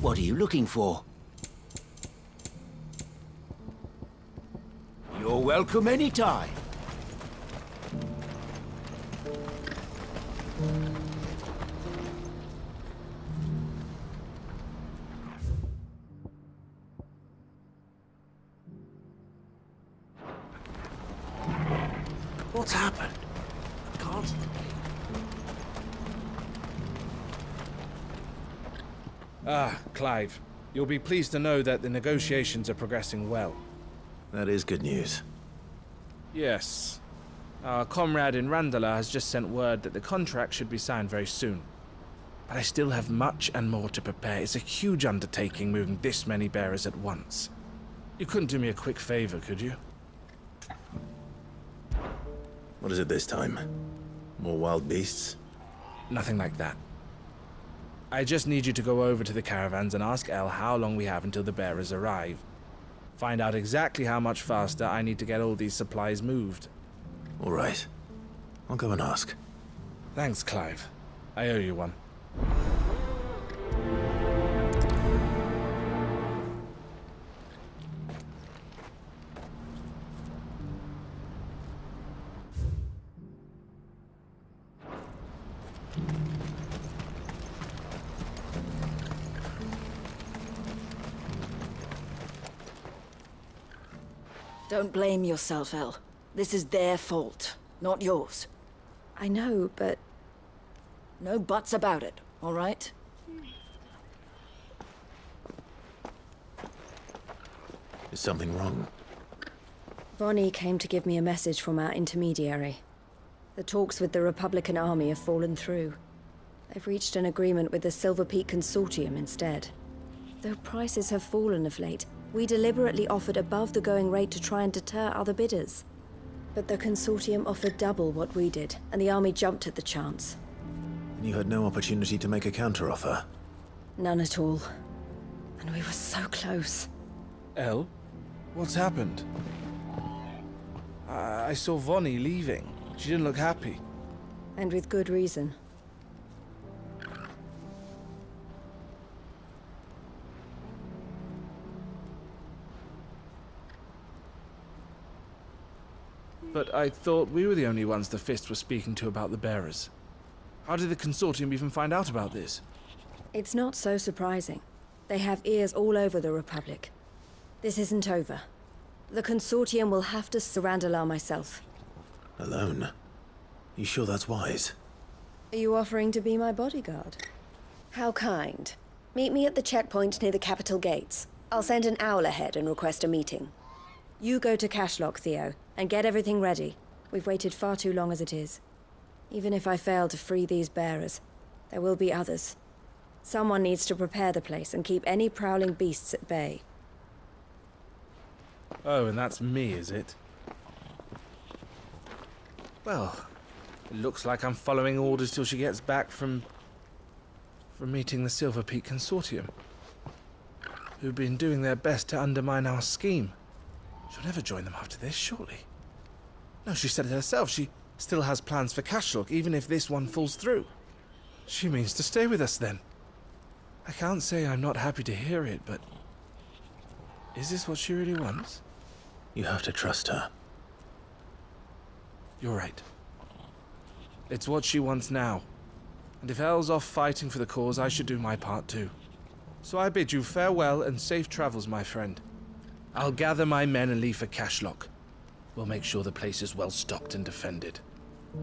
What are you looking for? You're welcome anytime. What's happened? I can't. Clive. You'll be pleased to know that the negotiations are progressing well. That is good news. Yes. Our comrade in Randala has just sent word that the contract should be signed very soon. But I still have much and more to prepare. It's a huge undertaking moving this many bearers at once. You couldn't do me a quick favor, could you? What is it this time? More wild beasts? Nothing like that. I just need you to go over to the caravans and ask El how long we have until the bearers arrive. Find out exactly how much faster I need to get all these supplies moved. All right. I'll go and ask. Thanks, Clive. I owe you one. Don't blame yourself, El. This is their fault, not yours. I know, but... No buts about it, all right? Is something wrong? Vonnie came to give me a message from our intermediary. The talks with the Republican Army have fallen through. They've reached an agreement with the Silver Peak Consortium instead. Though prices have fallen of late, we deliberately offered above the going rate to try and deter other bidders. But the Consortium offered double what we did, and the Army jumped at the chance. And you had no opportunity to make a counteroffer? None at all. And we were so close. El? What's happened? I saw Vonnie leaving. She didn't look happy. And with good reason. But I thought we were the only ones the Fist were speaking to about the bearers. How did the Consortium even find out about this? It's not so surprising. They have ears all over the Republic. This isn't over. The Consortium will have to surrender myself. Alone? You sure that's wise? Are you offering to be my bodyguard? How kind. Meet me at the checkpoint near the capital gates. I'll send an owl ahead and request a meeting. You go to Cashlock, Theo, and get everything ready. We've waited far too long as it is. Even if I fail to free these bearers, there will be others. Someone needs to prepare the place and keep any prowling beasts at bay. Oh, and that's me, is it? Well, it looks like I'm following orders till she gets back from meeting the Silver Peak Consortium, who've been doing their best to undermine our scheme. She'll never join them after this, surely. No, she said it herself. She still has plans for Cashlock, even if this one falls through. She means to stay with us, then. I can't say I'm not happy to hear it, but... is this what she really wants? You have to trust her. You're right. It's what she wants now. And if Elle's off fighting for the cause, I should do my part too. So I bid you farewell and safe travels, my friend. I'll gather my men and leave for Cashlock. We'll make sure the place is well stocked and defended.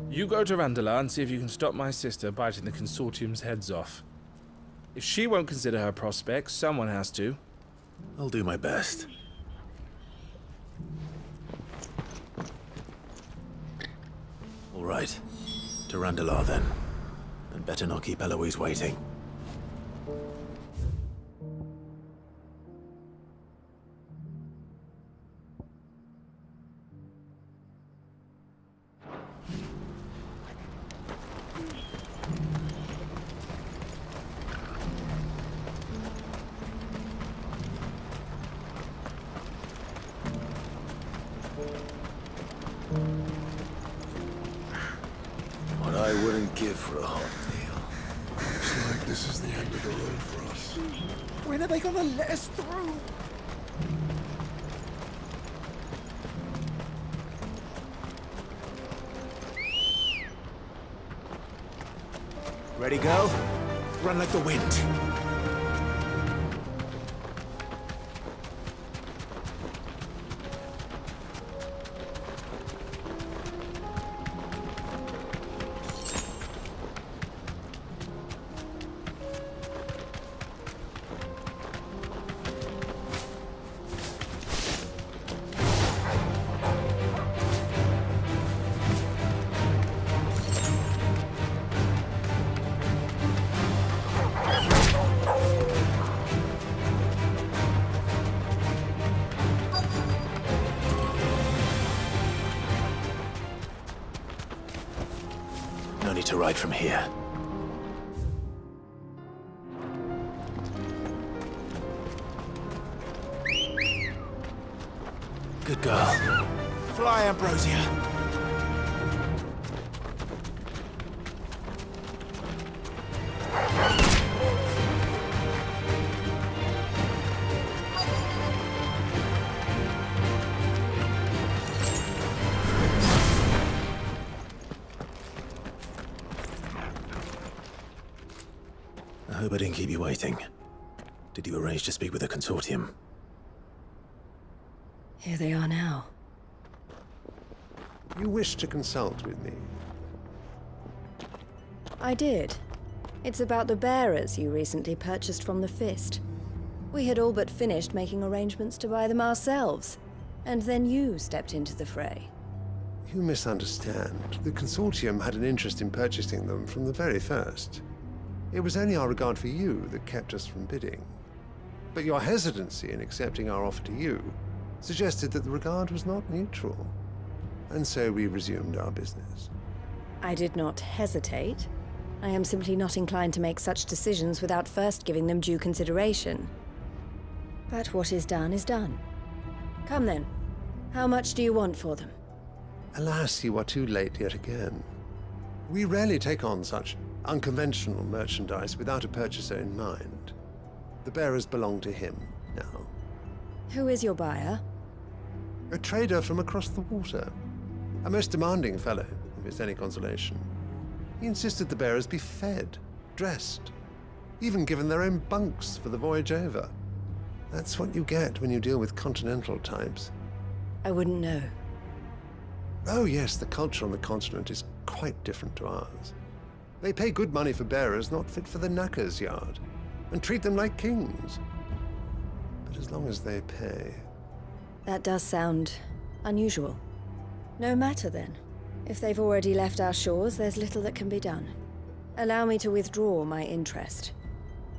You go to Randala and see if you can stop my sister biting the Consortium's heads off. If she won't consider her prospects, someone has to. I'll do my best. All right. To Randala, then. And better not keep Eloise waiting. What I wouldn't give for a hot meal. Looks like this is the end of the road for us. We When are they gonna let us through? Ready, go? Run like the wind. No need to ride from here. Good girl. Fly, Ambrosia. I hope I didn't keep you waiting. Did you arrange to speak with the consortium? Here they are now. You wish to consult with me? I did. It's about the bearers you recently purchased from the Fist. We had all but finished making arrangements to buy them ourselves, and then you stepped into the fray. You misunderstand. The consortium had an interest in purchasing them from the very first. It was only our regard for you that kept us from bidding. But your hesitancy in accepting our offer to you suggested that the regard was not mutual. And so we resumed our business. I did not hesitate. I am simply not inclined to make such decisions without first giving them due consideration. But what is done is done. Come then. How much do you want for them? Alas, you are too late yet again. We rarely take on such unconventional merchandise without a purchaser in mind. The bearers belong to him now. Who is your buyer? A trader from across the water. A most demanding fellow, if it's any consolation. He insisted the bearers be fed, dressed, even given their own bunks for the voyage over. That's what you get when you deal with continental types. I wouldn't know. Oh yes, the culture on the continent is quite different to ours. They pay good money for bearers not fit for the knacker's yard, and treat them like kings. But as long as they pay... That does sound unusual. No matter then. If they've already left our shores, there's little that can be done. Allow me to withdraw my interest.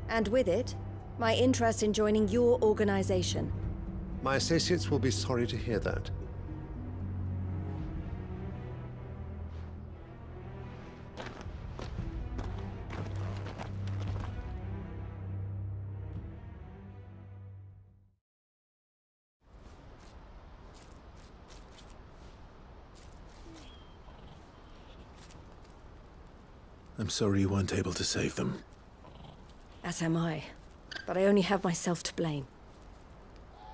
And with it, my interest in joining your organization. My associates will be sorry to hear that. I'm sorry you weren't able to save them. As am I. But I only have myself to blame.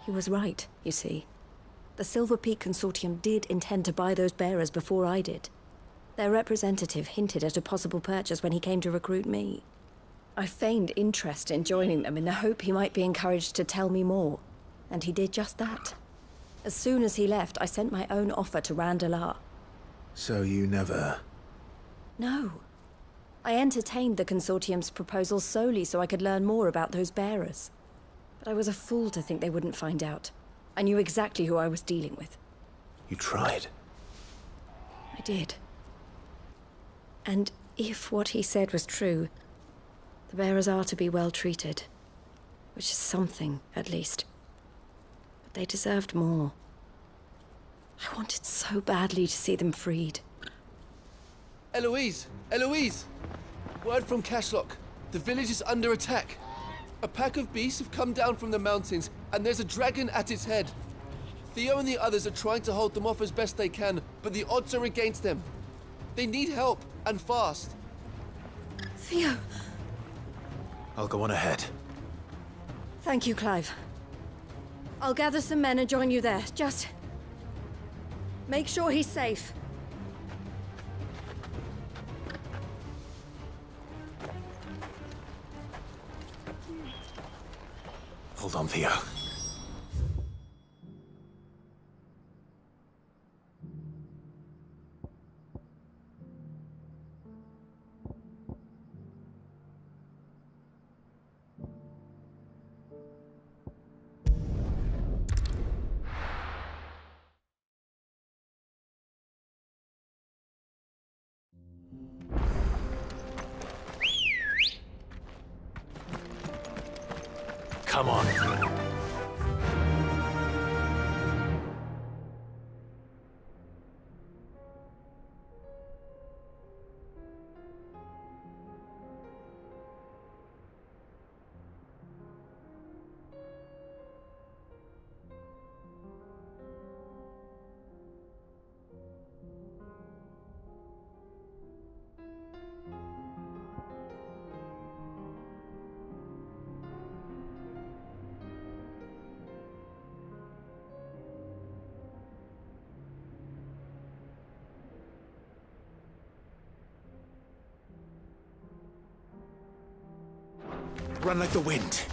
He was right, you see. The Silver Peak Consortium did intend to buy those bearers before I did. Their representative hinted at a possible purchase when he came to recruit me. I feigned interest in joining them in the hope he might be encouraged to tell me more. And he did just that. As soon as he left, I sent my own offer to Randalar. So you never... No. I entertained the Consortium's proposal solely so I could learn more about those bearers. But I was a fool to think they wouldn't find out. I knew exactly who I was dealing with. You tried. I did. And if what he said was true, the bearers are to be well treated. Which is something, at least. But they deserved more. I wanted so badly to see them freed. Eloise! Eloise! Word from Cashlock. The village is under attack. A pack of beasts have come down from the mountains, and there's a dragon at its head. Theo and the others are trying to hold them off as best they can, but the odds are against them. They need help, and fast. Theo! I'll go on ahead. Thank you, Clive. I'll gather some men and join you there. Just make sure he's safe. Hold on, Theo. Come on. Run like the wind.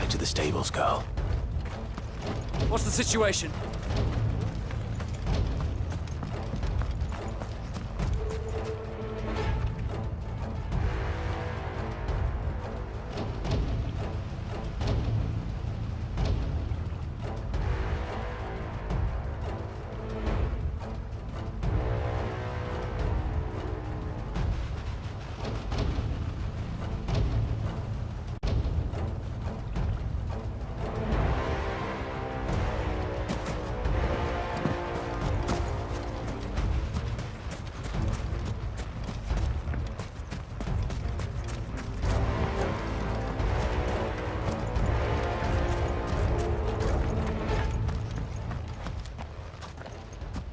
To the stables, girl. What's the situation?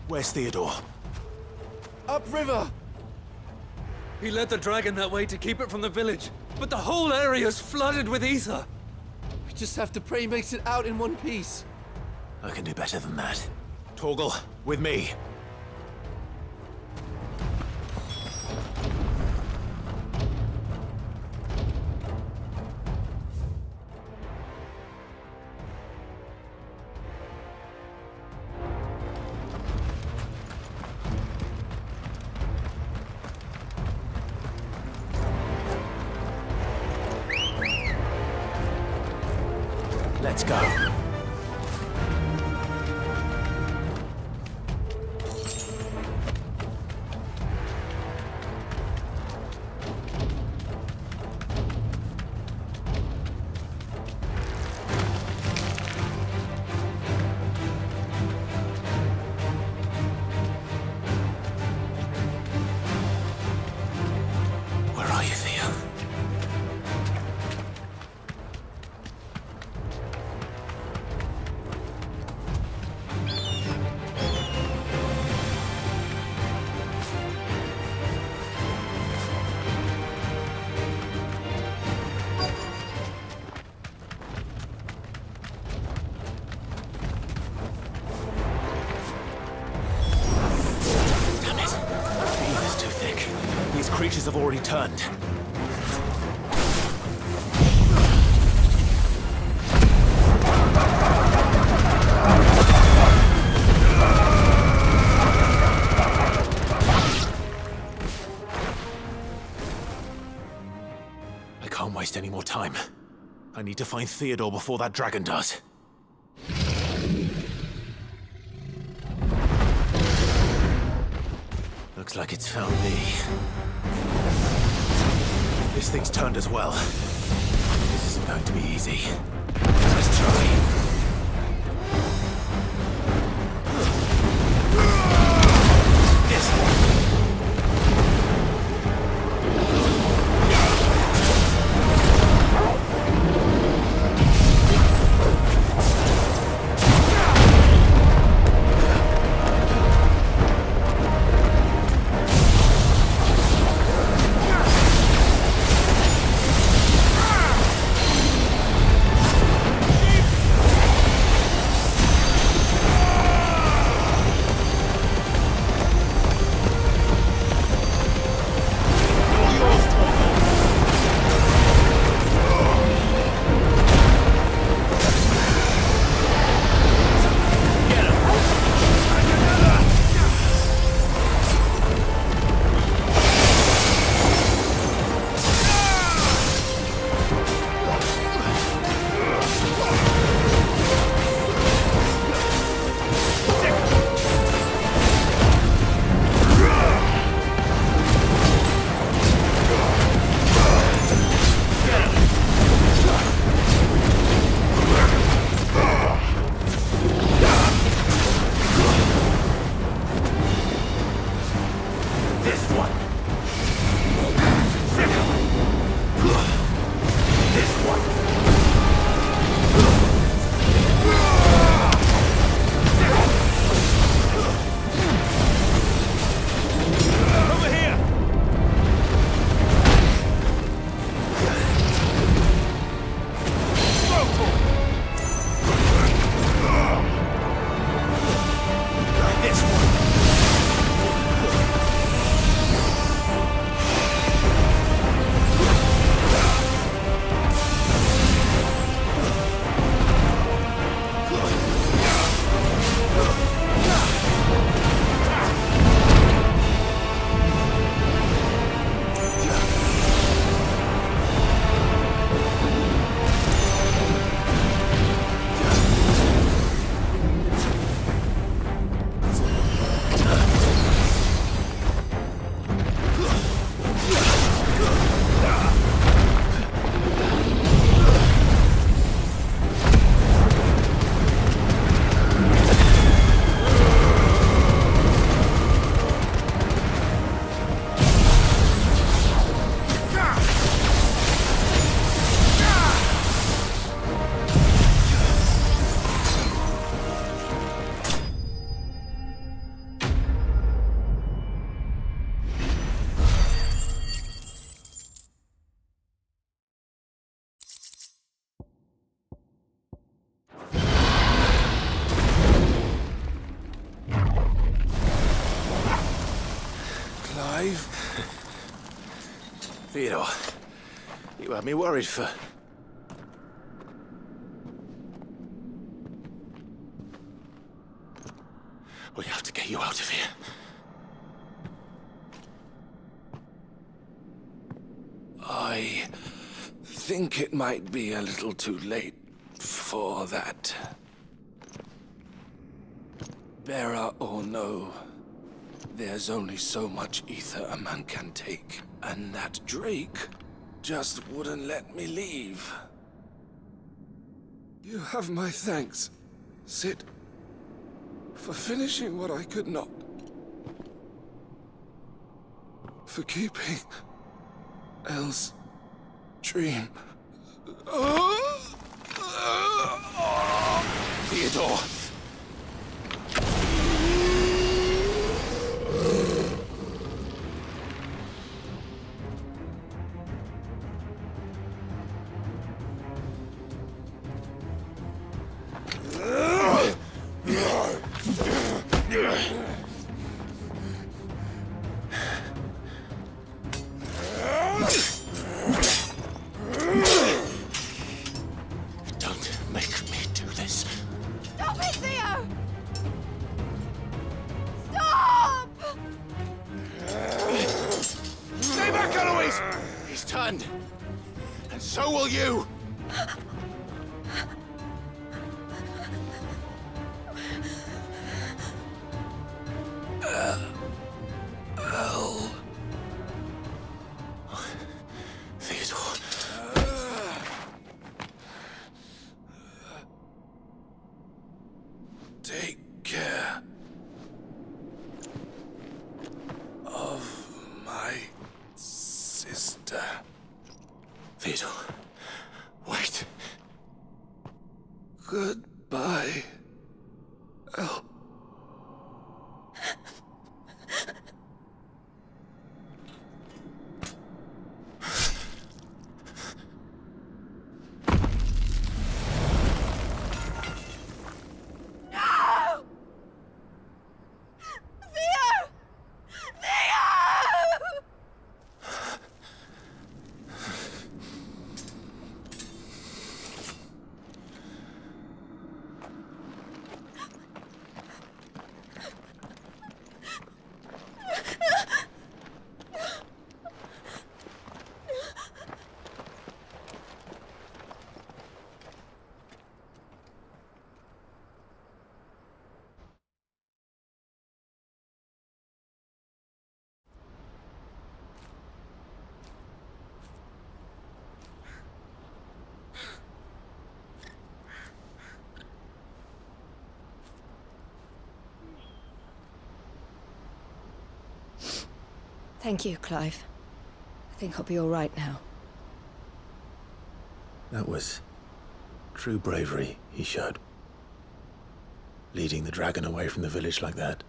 Where's Theodore? Upriver! He led the dragon that way to keep it from the village, but the whole area's flooded with ether. We just have to pray he makes it out in one piece. I can do better than that. Torgal, with me. Let's go. Where are you, Theo? These creatures have already turned. I can't waste any more time. I need to find Theodore before that dragon does. Looks like it's found me. This thing's turned as well. This isn't going to be easy. Let's try. Theo, you had me worried for... We have to get you out of here. I think it might be a little too late for that. Bearer or no, there's only so much ether a man can take, and that Drake just wouldn't let me leave. You have my thanks, Sid, for finishing what I could not. For keeping Elle's dream. Theodore! Don't make me do this. Stop it! So will you! Theodore. Take care of my sister. Theodore, wait. Goodbye, El. Thank you, Clive. I think I'll be all right now. That was true bravery he showed. Leading the dragon away from the village like that.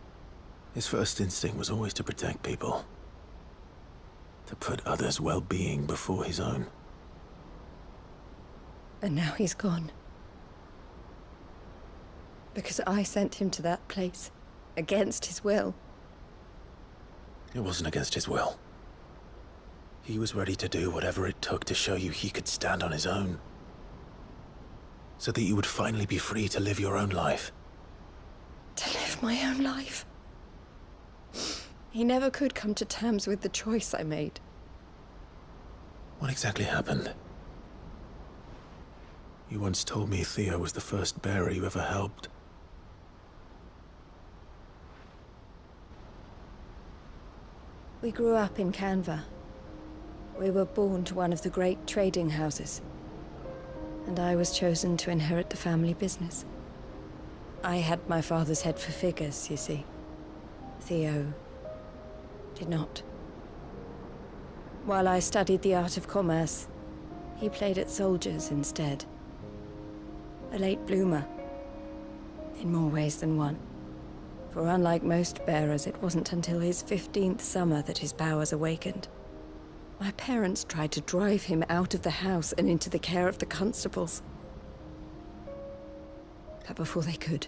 His first instinct was always to protect people. To put others' well-being before his own. And now he's gone. Because I sent him to that place, against his will. It wasn't against his will. He was ready to do whatever it took to show you he could stand on his own. So that you would finally be free to live your own life. To live my own life. He never could come to terms with the choice I made. What exactly happened? You once told me Theo was the first bearer you ever helped. We grew up in Canva. We were born to one of the great trading houses. And I was chosen to inherit the family business. I had my father's head for figures, you see. Theo did not. While I studied the art of commerce, he played at soldiers instead. A late bloomer, in more ways than one. For unlike most bearers, it wasn't until his 15th summer that his powers awakened. My parents tried to drive him out of the house and into the care of the constables. But before they could,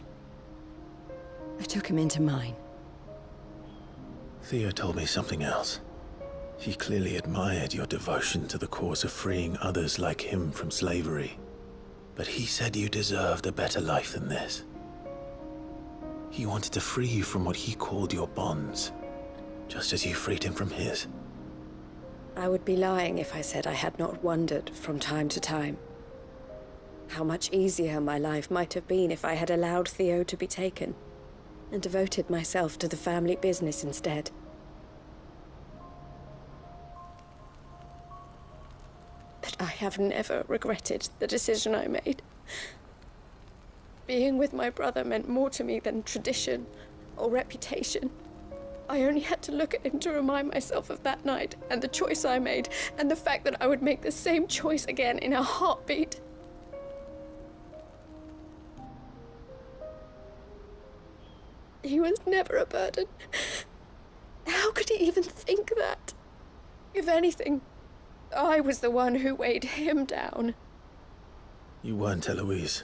I took him into mine. Theo told me something else. He clearly admired your devotion to the cause of freeing others like him from slavery. But he said you deserved a better life than this. He wanted to free you from what he called your bonds, just as you freed him from his. I would be lying if I said I had not wondered from time to time how much easier my life might have been if I had allowed Theo to be taken and devoted myself to the family business instead. But I have never regretted the decision I made. Being with my brother meant more to me than tradition or reputation. I only had to look at him to remind myself of that night and the choice I made and the fact that I would make the same choice again in a heartbeat. He was never a burden. How could he even think that? If anything, I was the one who weighed him down. You weren't, Eloise.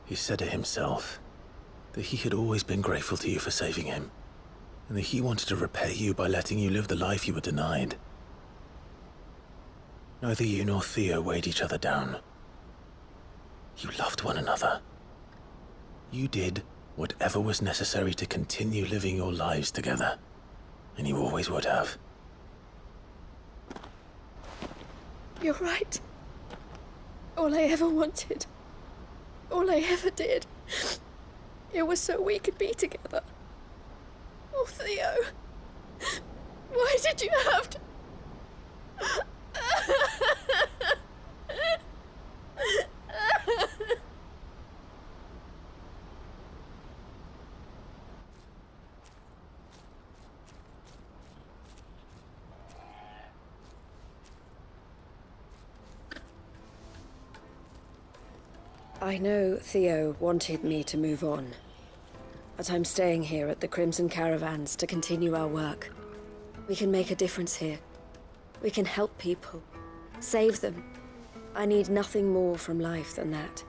He said it himself, that he had always been grateful to you for saving him, and that he wanted to repay you by letting you live the life you were denied. Neither you nor Theo weighed each other down. You loved one another. You did whatever was necessary to continue living your lives together, and you always would have. You're right. All I ever wanted, all I ever did, it was so we could be together. Oh, Theo. Why did you have to... I know Theo wanted me to move on, but I'm staying here at the Crimson Caravans to continue our work. We can make a difference here. We can help people, save them. I need nothing more from life than that.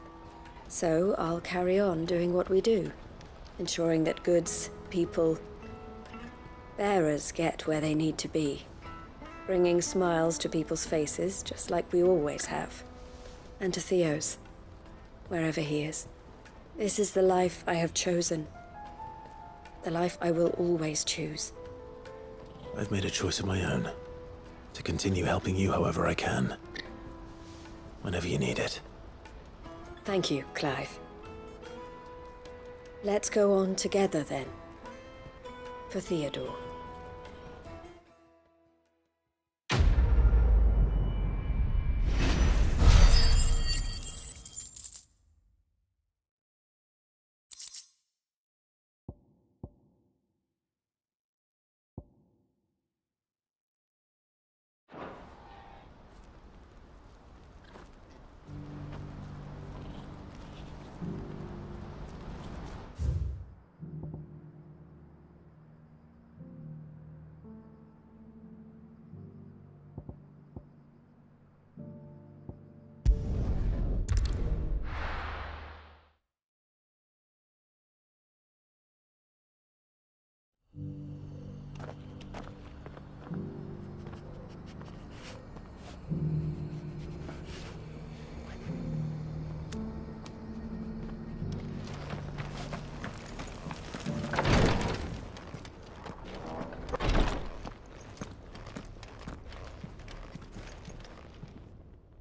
So I'll carry on doing what we do, ensuring that goods, people, bearers get where they need to be, bringing smiles to people's faces, just like we always have, and to Theo's, wherever he is. This is the life I have chosen, the life I will always choose. I've made a choice of my own, to continue helping you however I can, whenever you need it. Thank you, Clive. Let's go on together then, for Theodore.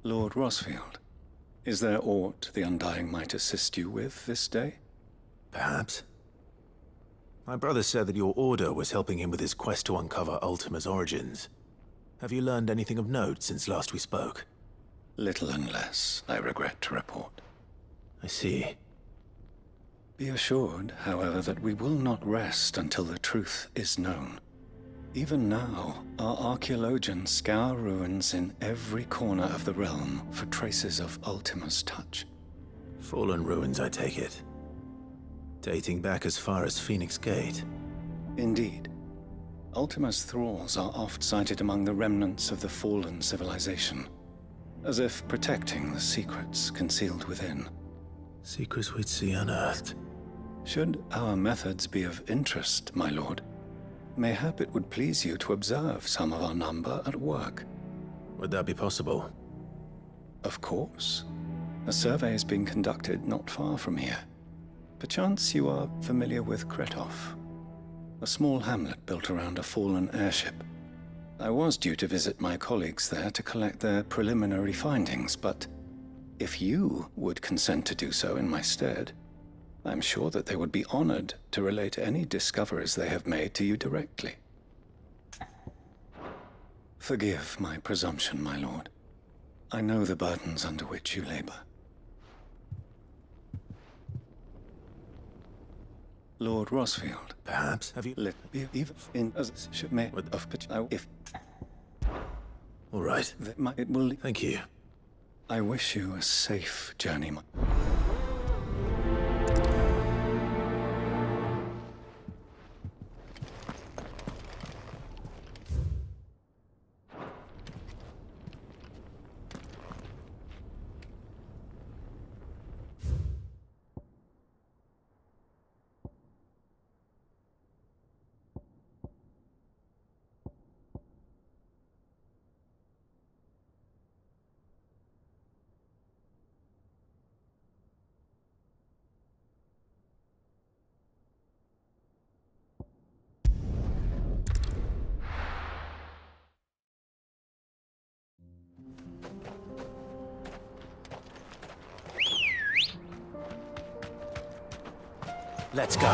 Lord Rosfield, is there aught the Undying might assist you with this day? Perhaps. My brother said that your order was helping him with his quest to uncover Ultima's origins. Have you learned anything of note since last we spoke? Little unless, I regret to report. I see. Be assured, however, that we will not rest until the truth is known. Even now, our archaeologians scour ruins in every corner of the realm for traces of Ultima's touch. Fallen ruins, I take it. Dating back as far as Phoenix Gate. Indeed. Ultima's thralls are oft sighted among the remnants of the fallen civilization, as if protecting the secrets concealed within. Secrets we'd see unearthed. Should our methods be of interest, my lord, mayhap it would please you to observe some of our number at work. Would that be possible? Of course. A survey is being conducted not far from here. Perchance you are familiar with Kretov, a small hamlet built around a fallen airship. I was due to visit my colleagues there to collect their preliminary findings, but if you would consent to do so in my stead, I'm sure that they would be honored to relate any discoveries they have made to you directly. Forgive my presumption, my lord. I know the burdens under which you labor. Lord Rosfield, Perhaps. Have you... let me even in as should may of if All right. it will. Thank you. I wish you a safe journey. Let's go.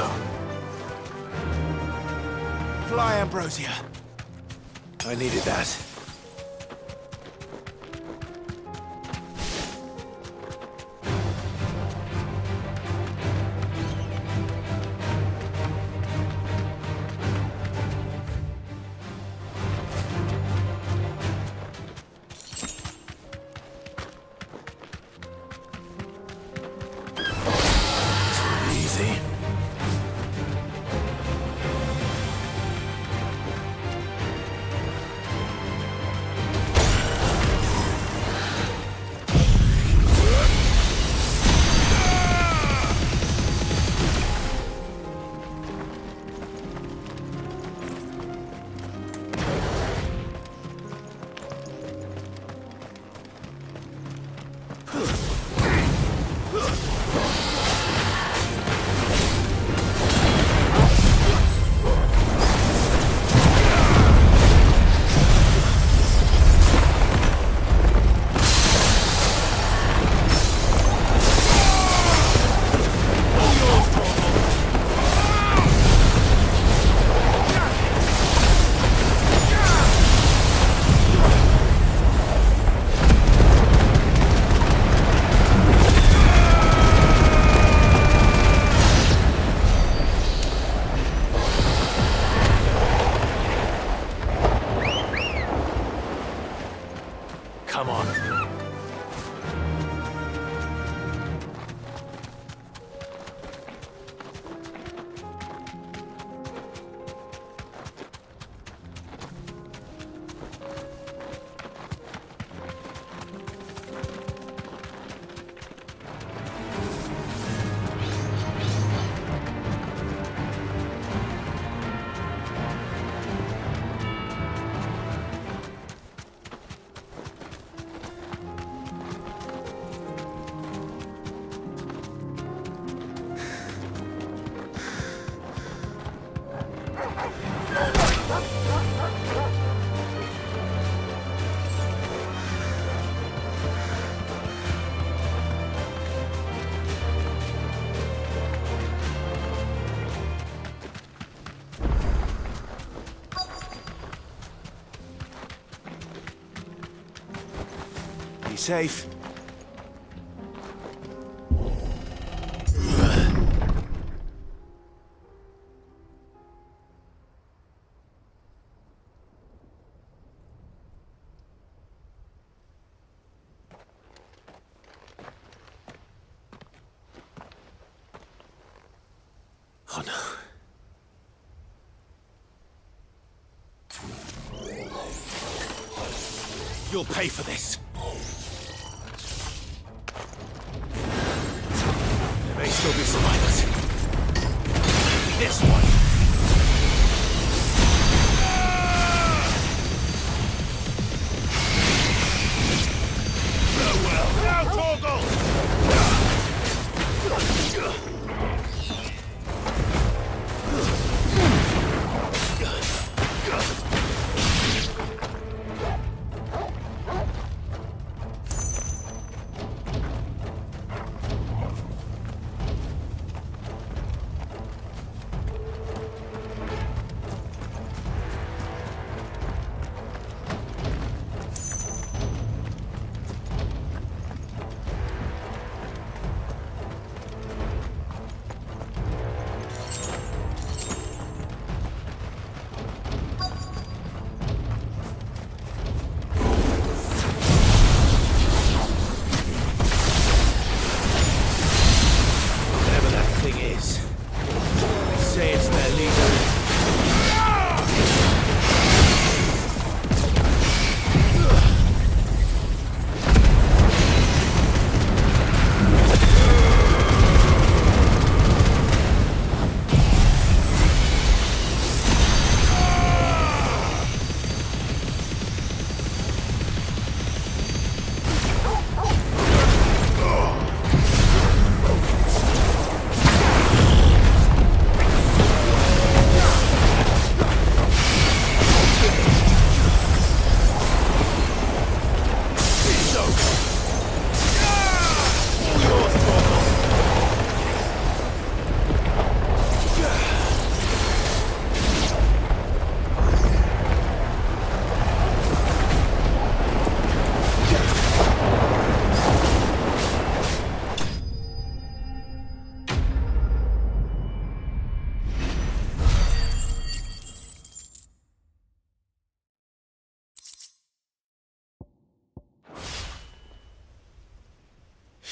Fly, Ambrosia. I needed that. Easy. Come on. Be safe. Oh no. You'll pay for this. There may still be survivors. This one. Farewell. Now, Torgal!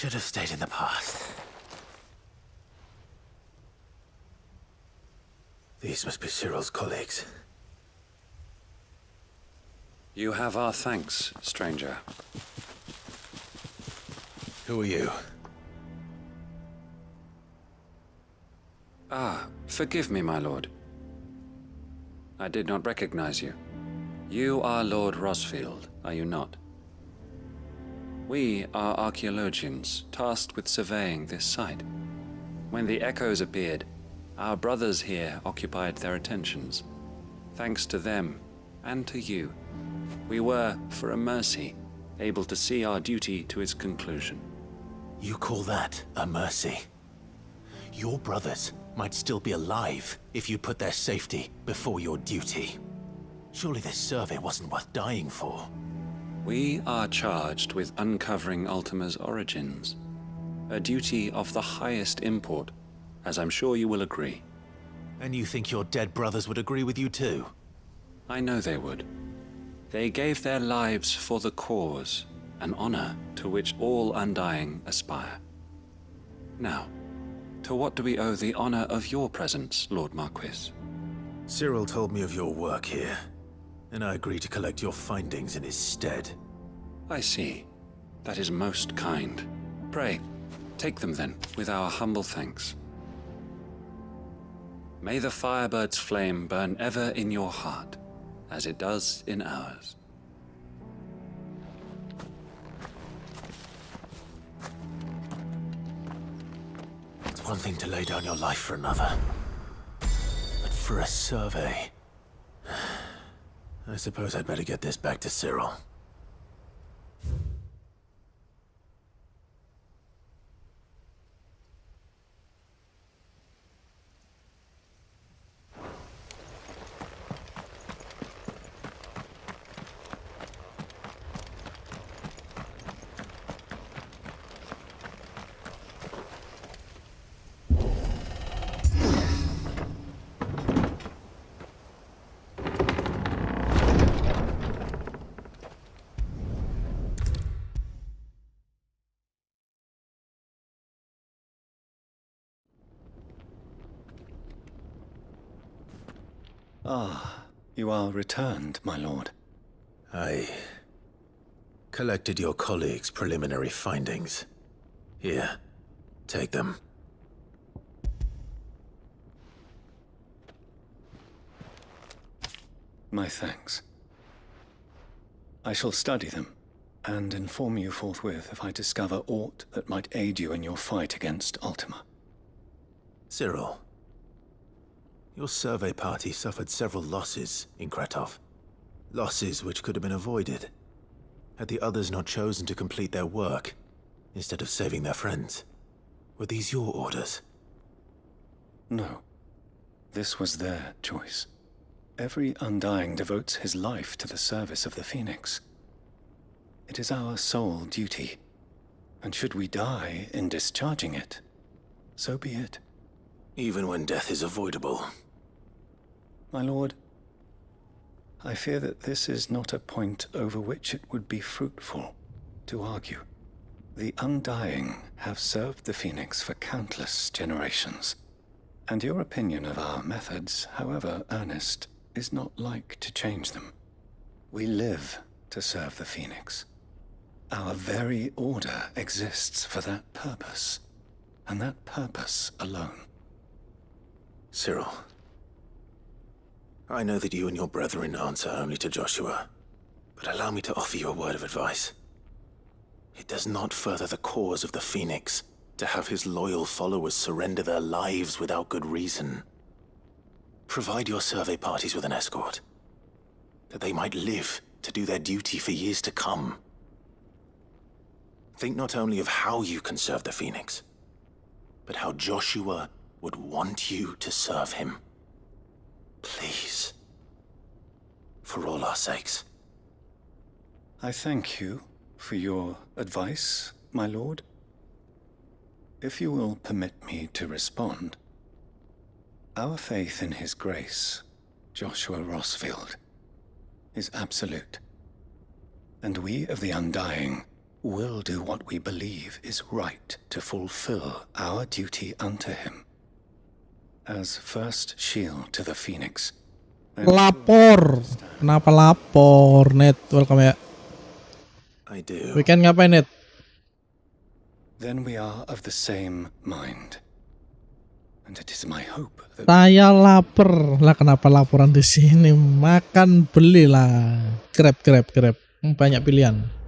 Should have stayed in the past. These must be Cyril's colleagues. You have our thanks, stranger. Who are you? Ah, forgive me, my lord. I did not recognize you. You are Lord Rosfield, are you not? We are archaeologians, tasked with surveying this site. When the echoes appeared, our brothers here occupied their attentions. Thanks to them, and to you, we were, for a mercy, able to see our duty to its conclusion. You call that a mercy? Your brothers might still be alive if you put their safety before your duty. Surely this survey wasn't worth dying for. We are charged with uncovering Ultima's origins. A duty of the highest import, as I'm sure you will agree. And you think your dead brothers would agree with you too? I know they would. They gave their lives for the cause, an honor to which all Undying aspire. Now, to what do we owe the honor of your presence, Lord Marquis? Cyril told me of your work here, and I agreed to collect your findings in his stead. I see. That is most kind. Pray, take them then, with our humble thanks. May the Firebird's flame burn ever in your heart, as it does in ours. It's one thing to lay down your life for another, but for a survey... I suppose I'd better get this back to Cyril. Ah, you are returned, my lord. I collected your colleagues' preliminary findings. Here, take them. My thanks. I shall study them, and inform you forthwith if I discover aught that might aid you in your fight against Ultima. Cyril, your survey party suffered several losses in Kretov. Losses which could have been avoided, had the others not chosen to complete their work, instead of saving their friends. Were these your orders? No. This was their choice. Every Undying devotes his life to the service of the Phoenix. It is our sole duty, and should we die in discharging it, so be it. Even when death is avoidable. My lord, I fear that this is not a point over which it would be fruitful to argue. The Undying have served the Phoenix for countless generations, and your opinion of our methods, however earnest, is not like to change them. We live to serve the Phoenix. Our very order exists for that purpose, and that purpose alone. Cyril, I know that you and your brethren answer only to Joshua, but allow me to offer you a word of advice. It does not further the cause of the Phoenix to have his loyal followers surrender their lives without good reason. Provide your survey parties with an escort, that they might live to do their duty for years to come. Think not only of how you can serve the Phoenix, but how Joshua would want you to serve him. Please. For all our sakes. I thank you for your advice, my lord. If you will permit me to respond, our faith in his grace, Joshua Rosfield, is absolute, and we of the Undying we'll do what we believe is right to fulfill our duty unto him. As first shield to the Phoenix. Lapor. Kenapa lapor, Net? Welcome ya. I do. Weekend ngapain, Net? Then we are of the same mind. And it is my hope that Saya lapar. Lah kenapa laporan di sini? Makan belilah. Grab. Banyak pilihan.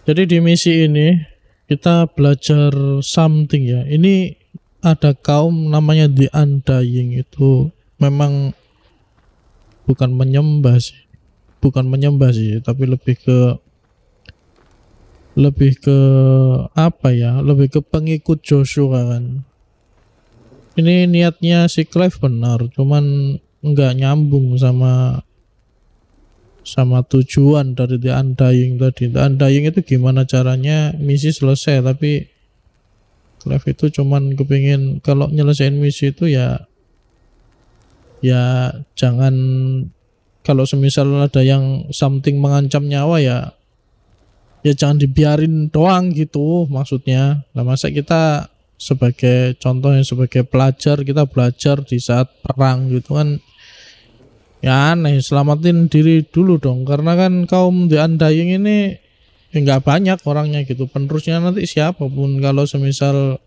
Jadi di misi ini kita belajar something ya. Ini ada kaum namanya The Undying, itu memang bukan menyembah sih, tapi lebih ke apa ya? Lebih ke pengikut Joshua kan. Ini niatnya si Clive benar, cuman nggak nyambung sama tujuan dari The Undying tadi. The Undying itu gimana caranya misi selesai, tapi Clive itu cuman kepingin kalau nyelesain misi itu ya jangan, kalau semisal ada yang something mengancam nyawa ya jangan dibiarin doang gitu maksudnya. Nah, masa kita sebagai contohnya sebagai pelajar, kita belajar di saat perang gitu kan ya aneh. Selamatin diri dulu dong, karena kan kaum The Undying ini nggak banyak orangnya gitu, penerusnya nanti siapapun. Kalau semisal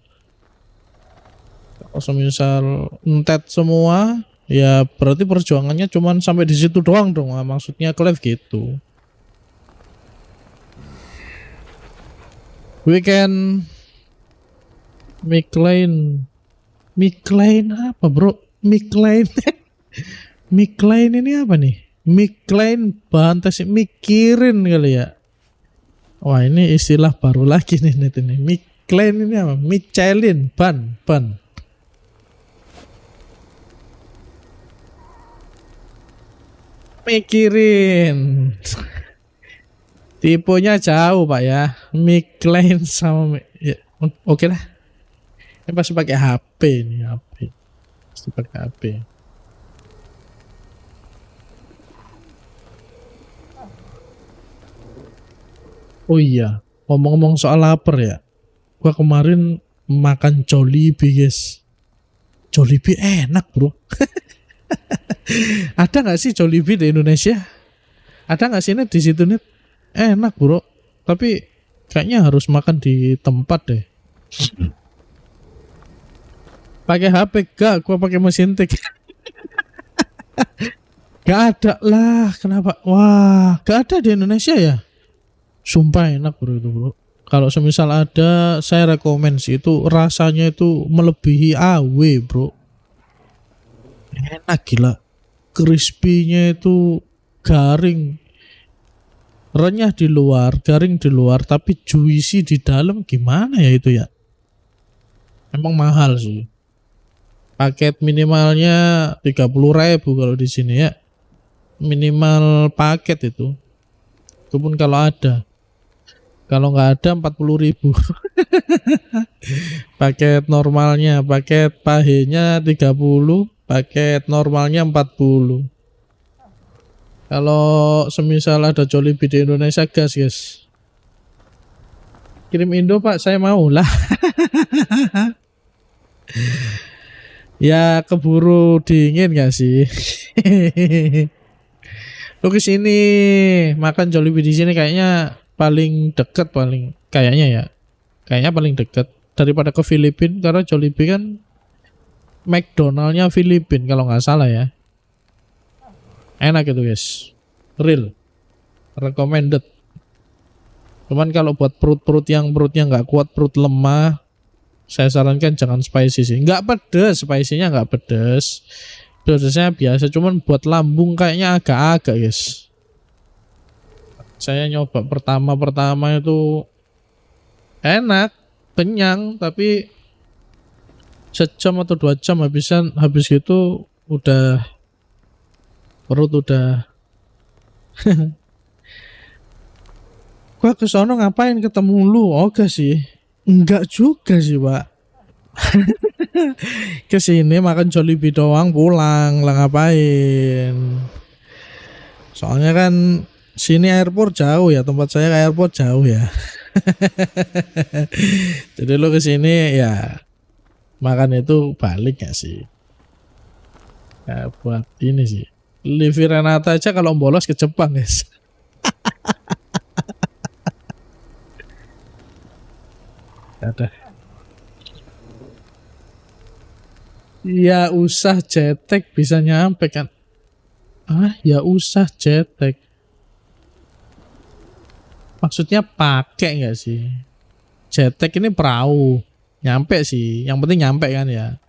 entet semua ya berarti perjuangannya cuman sampai di situ doang dong. Nah, maksudnya Clive gitu. Weekend McLean apa bro? McLean ini apa nih? McLean bahan tes mikirin kali ya. Wah, ini istilah baru lagi nih net ini. McLean ini apa? Michelin ban. Mikirin. Tipenya jauh Pak ya. McLean sama ya, oke lah. Ini pasti pakai HP nih, Pasti pakai HP. Oh iya, ngomong-ngomong soal lapar ya, gua kemarin makan Jollibee guys. Jollibee enak bro. Ada nggak sih Jollibee di Indonesia? Ada nggak sih net di situ net? Enak bro, tapi kayaknya harus makan di tempat deh. Pakai HP gak? Gua pakai mesin tik. Gak ada lah, kenapa? Wah, gak ada di Indonesia ya? Sumpah enak bro itu bro. Kalau semisal ada, saya rekomen sih itu, rasanya itu melebihi AW bro. Enak gila. Crispy-nya itu garing. Renyah di luar, garing di luar, tapi juicy di dalam. Gimana ya itu ya? Emang mahal sih. Paket minimalnya 30.000 kalau di sini ya. Minimal paket itu. Itu pun kalau ada. Kalau nggak ada 40.000. Paket normalnya, paket pahenya 30, paket normalnya 40. Kalau semisal ada Jollibee di Indonesia gas guys. Kirim Indo Pak, saya mau lah. Ya keburu dingin gak sih? Lu kesini makan Jollibee di sini kayaknya paling deket, kayaknya paling deket daripada ke Filipina, karena Jollibee kan McDonald-nya Filipina kalau nggak salah ya. Enak itu guys, real recommended. Cuman kalau buat perut yang perutnya nggak kuat, perut lemah, saya sarankan jangan spicy sih. Nggak pedes, spicy-nya nggak pedes, pedesnya biasa. Cuman buat lambung kayaknya agak-agak guys. Saya nyoba pertama itu enak, kenyang, tapi sejam atau 2 jam habis gitu udah perut udah. Gua ke sono ngapain, ketemu lu? Oke sih. Enggak juga sih, Pak. Ke sini makan Jollibee doang, pulang lah, ngapain? Soalnya kan sini airport jauh ya, tempat saya ke airport jauh ya. Jadi lu ke sini ya makan itu balik gak sih? Ya, buat ini sih. Livi Renata aja kalau bolos ke Jepang, guys. Ada. Ya usah jetek bisa nyampe kan? Ya usah jetek. Maksudnya pakai nggak sih? Jetek ini perahu. Nyampe sih. Yang penting nyampe kan ya.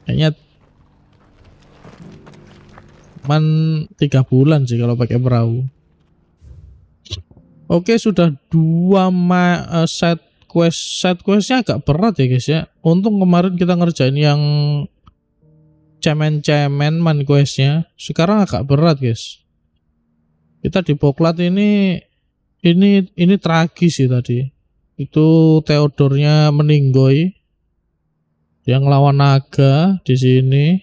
Kayaknya 3 bulan sih kalau pakai perahu. Oke, sudah 2 set questnya agak berat ya guys ya. Untung kemarin kita ngerjain yang cemen-cemen man questnya. Sekarang agak berat guys. Kita di Poklat ini tragis sih tadi. Itu Theodornya meninggoy. Dia ngelawan naga di sini.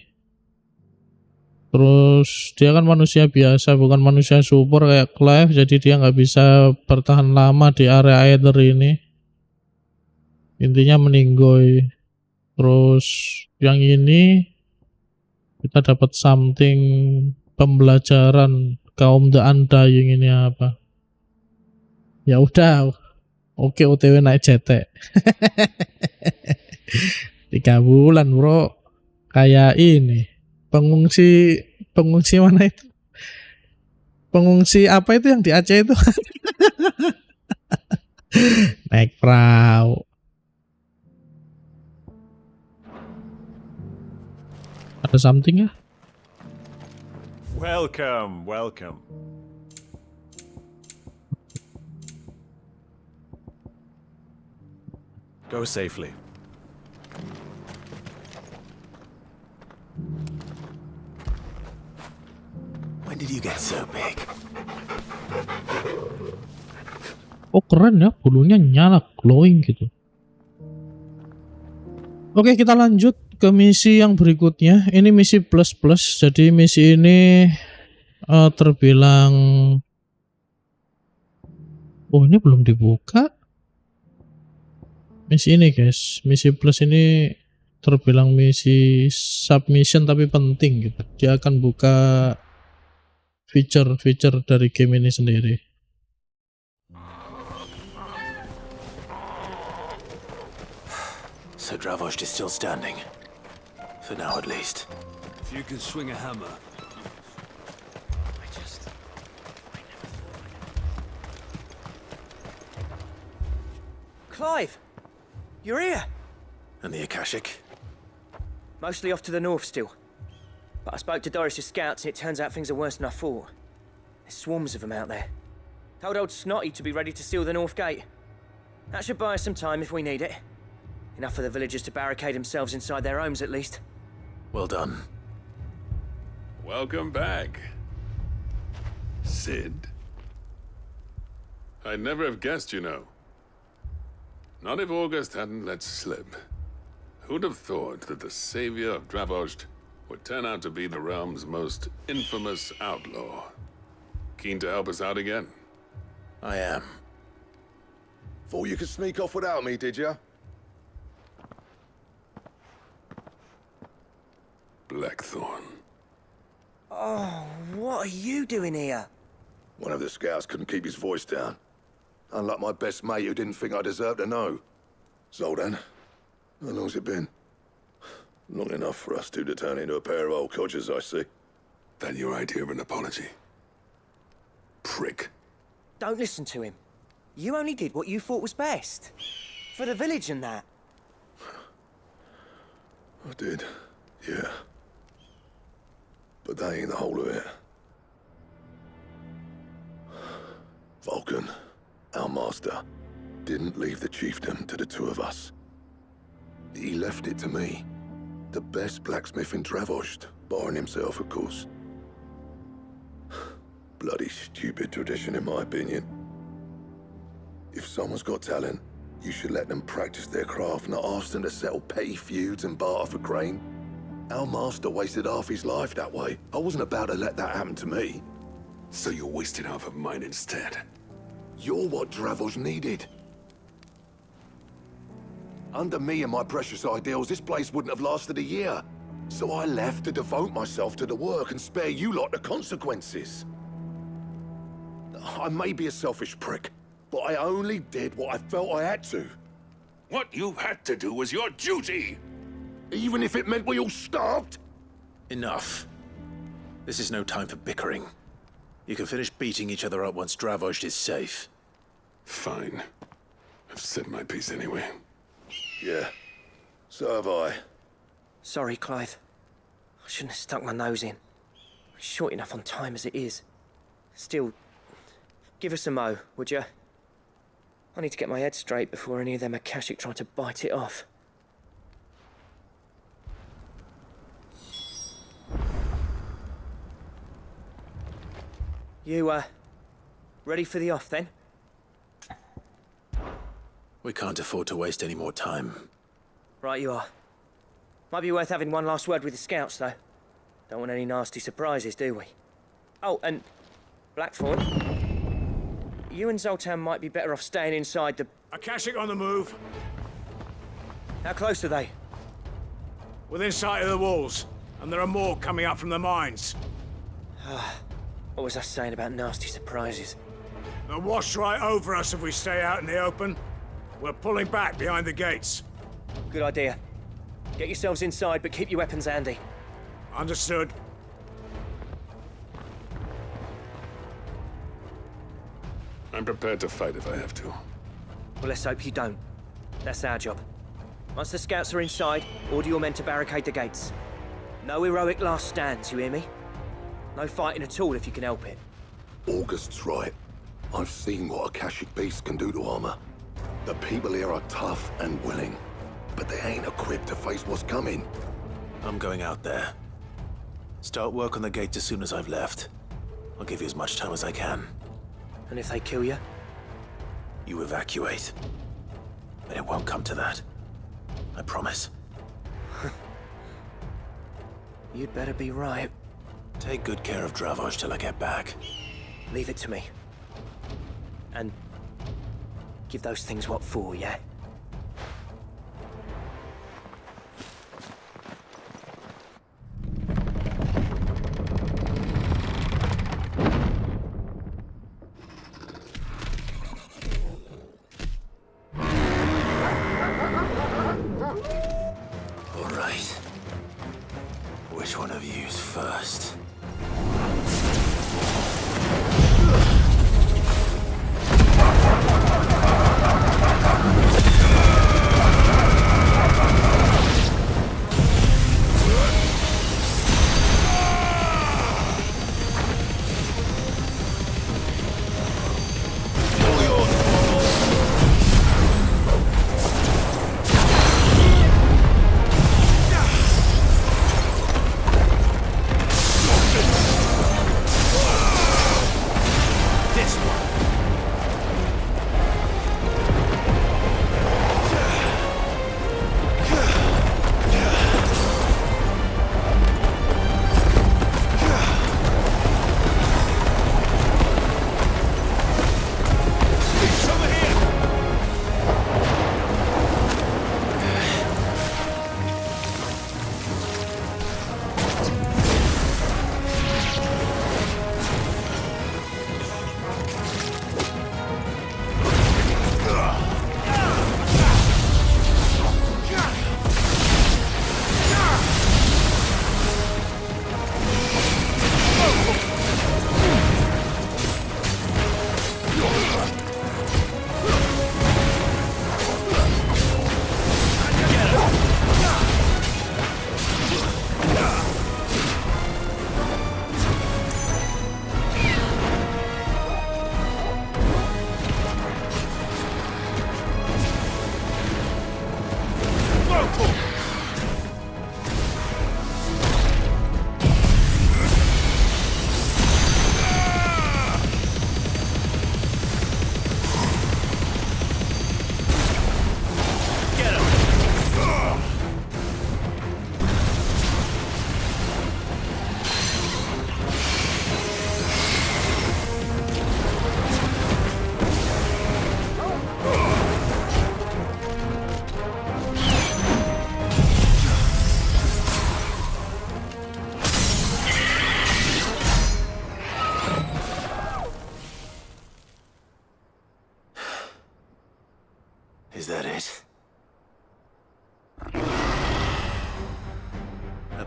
Terus dia kan manusia biasa, bukan manusia super kayak Clive, jadi dia nggak bisa bertahan lama di area Aether ini. Intinya meninggoy. Terus yang ini kita dapat something pembelajaran kaum The Undying ini apa? Ya udah, oke OTW naik JT. 3 bulan bro, kayak ini pengungsi mana itu? Pengungsi apa itu yang di Aceh itu? Naik perahu. Ada something ya? Welcome. Go safely. When did you get so big? Oh keren ya, bulunya nyala glowing gitu. Oke, kita lanjut ke misi yang berikutnya. Ini misi plus. Jadi misi ini terbilang, ini belum dibuka. Misi ini guys, misi plus ini terbilang misi submission tapi penting gitu. Dia akan buka feature dari game ini sendiri. So Dravost is still standing. For now at least. If you can swing a hammer. Clive! You're here! And the Akashic? Mostly off to the north still. But I spoke to Doris's scouts and it turns out things are worse than I thought. There's swarms of them out there. Told old Snotty to be ready to seal the north gate. That should buy us some time if we need it. Enough for the villagers to barricade themselves inside their homes at least. Well done. Welcome back, Sid. I'd never have guessed, you know. Not if August hadn't let slip. Who'd have thought that the savior of Dravost would turn out to be the realm's most infamous outlaw? Keen to help us out again? I am. Thought you could sneak off without me, did you? Blackthorn. Oh, what are you doing here? One of the scouts couldn't keep his voice down. Unlike my best mate who didn't think I deserved to know. Zoldan, how long's it been? Long enough for us two to turn into a pair of old codgers, I see. That your idea of an apology? Prick. Don't listen to him. You only did what you thought was best. For the village and that. I did, yeah. But that ain't the whole of it. Vulcan, our master, didn't leave the chiefdom to the two of us. He left it to me. The best blacksmith in Dravost, barring himself, of course. Bloody stupid tradition, in my opinion. If someone's got talent, you should let them practice their craft, not ask them to settle petty feuds and barter for grain. Our master wasted half his life that way. I wasn't about to let that happen to me. So you wasted half of mine instead. You're what Dravost needed. Under me and my precious ideals, this place wouldn't have lasted a year. So I left to devote myself to the work and spare you lot the consequences. I may be a selfish prick, but I only did what I felt I had to. What you had to do was your duty! Even if it meant we all starved? Enough. This is no time for bickering. You can finish beating each other up once Dravost is safe. Fine. I've said my piece anyway. Yeah, so have I. Sorry, Clive. I shouldn't have stuck my nose in. We're short enough on time as it is. Still, give us a mo, would you? I need to get my head straight before any of them Akashic try to bite it off. You, ready for the off, then? We can't afford to waste any more time. Right you are. Might be worth having one last word with the scouts, though. Don't want any nasty surprises, do we? Oh, and Blackthorn, you and Zoltan might be better off staying inside the... Akashic on the move. How close are they? Within sight of the walls, and there are more coming up from the mines. What was I saying about nasty surprises? They'll wash right over us if we stay out in the open. We're pulling back behind the gates. Good idea. Get yourselves inside, but keep your weapons handy. Understood. I'm prepared to fight if I have to. Well, let's hope you don't. That's our job. Once the scouts are inside, order your men to barricade the gates. No heroic last stands, you hear me? No fighting at all if you can help it. August's right. I've seen what Akashic beasts can do to armor. The people here are tough and willing, but they ain't equipped to face what's coming. I'm going out there. Start work on the gate as soon as I've left. I'll give you as much time as I can. And if they kill you? You evacuate. But it won't come to that. I promise. You'd better be right. Take good care of Dravost till I get back. Leave it to me. And give those things what for, yeah? All right. Which one of you's first?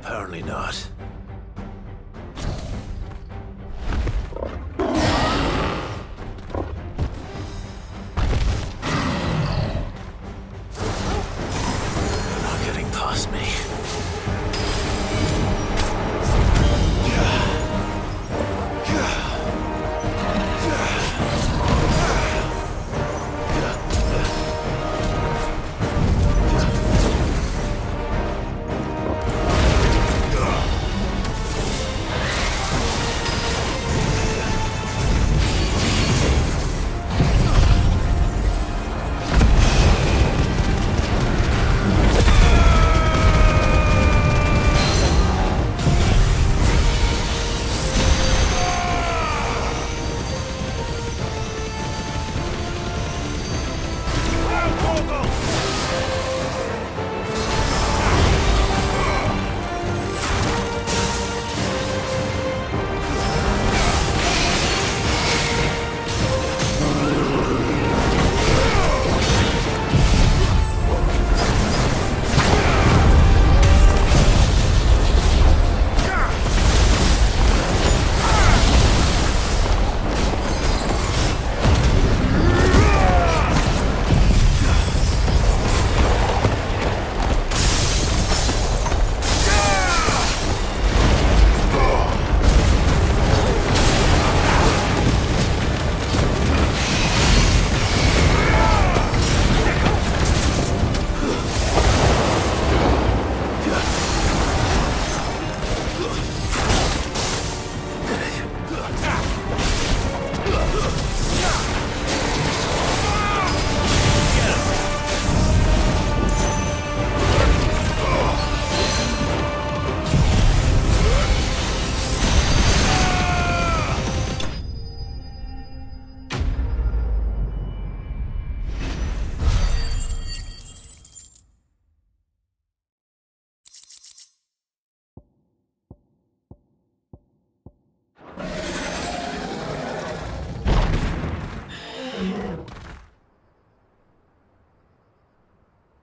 Apparently not. You're not getting past me.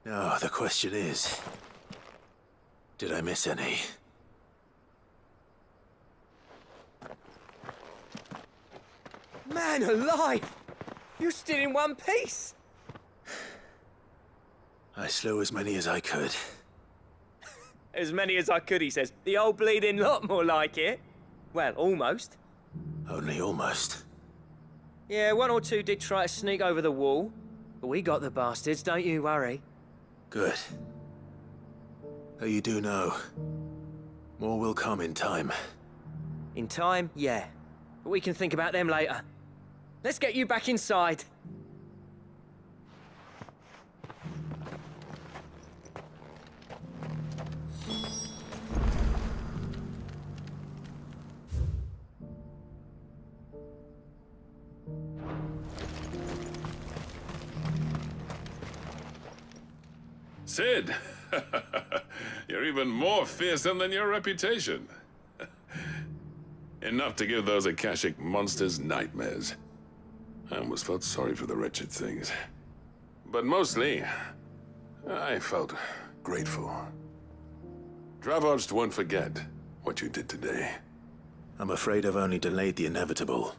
Now, the question is, did I miss any? Man alive! You're still in one piece! I slew as many as I could. As many as I could, he says. The old bleeding lot, more like it. Well, almost. Only almost. Yeah, one or two did try to sneak over the wall. But we got the bastards, don't you worry. Good. Though you do know, more will come in time. In time, yeah. But we can think about them later. Let's get you back inside. Sid, you're even more fearsome than your reputation. Enough to give those Akashic monsters nightmares. I almost felt sorry for the wretched things. But mostly, I felt grateful. Dravoged won't forget what you did today. I'm afraid I've only delayed the inevitable.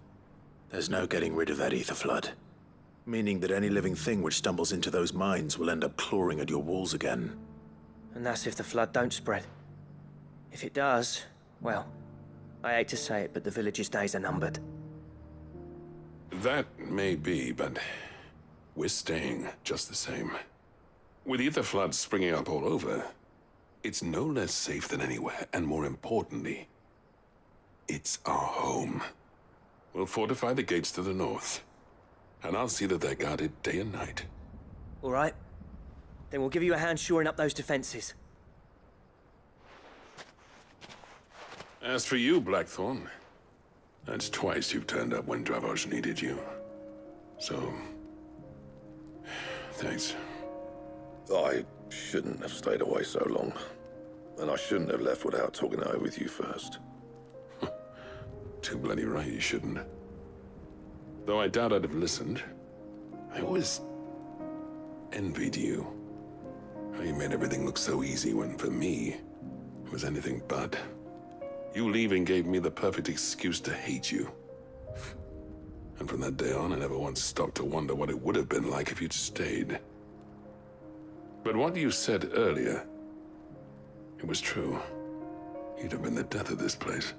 There's no getting rid of that ether flood. Meaning that any living thing which stumbles into those mines will end up clawing at your walls again. And that's if the flood don't spread. If it does, well, I hate to say it, but the village's days are numbered. That may be, but we're staying just the same. With ether floods springing up all over, it's no less safe than anywhere, and more importantly, it's our home. We'll fortify the gates to the north, and I'll see that they're guarded day and night. All right. Then we'll give you a hand shoring up those defenses. As for you, Blackthorn, that's twice you've turned up when Dravoged needed you. So, thanks. I shouldn't have stayed away so long. And I shouldn't have left without talking it over with you first. Too bloody right you shouldn't. Though I doubt I'd have listened. I always envied you. How you made everything look so easy when, for me, it was anything but. You leaving gave me the perfect excuse to hate you. And from that day on, I never once stopped to wonder what it would have been like if you'd stayed. But what you said earlier, it was true. You'd have been the death of this place.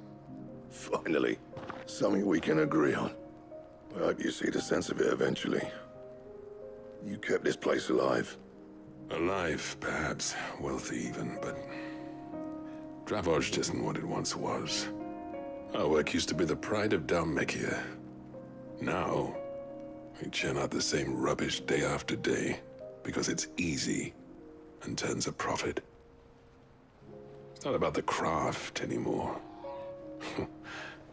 Finally, something we can agree on. I hope you see the sense of it eventually. You kept this place alive. Alive, perhaps. Wealthy even, but... Dravozhd isn't what it once was. Our work used to be the pride of Dalmekia. Now, we churn out the same rubbish day after day because it's easy and turns a profit. It's not about the craft anymore.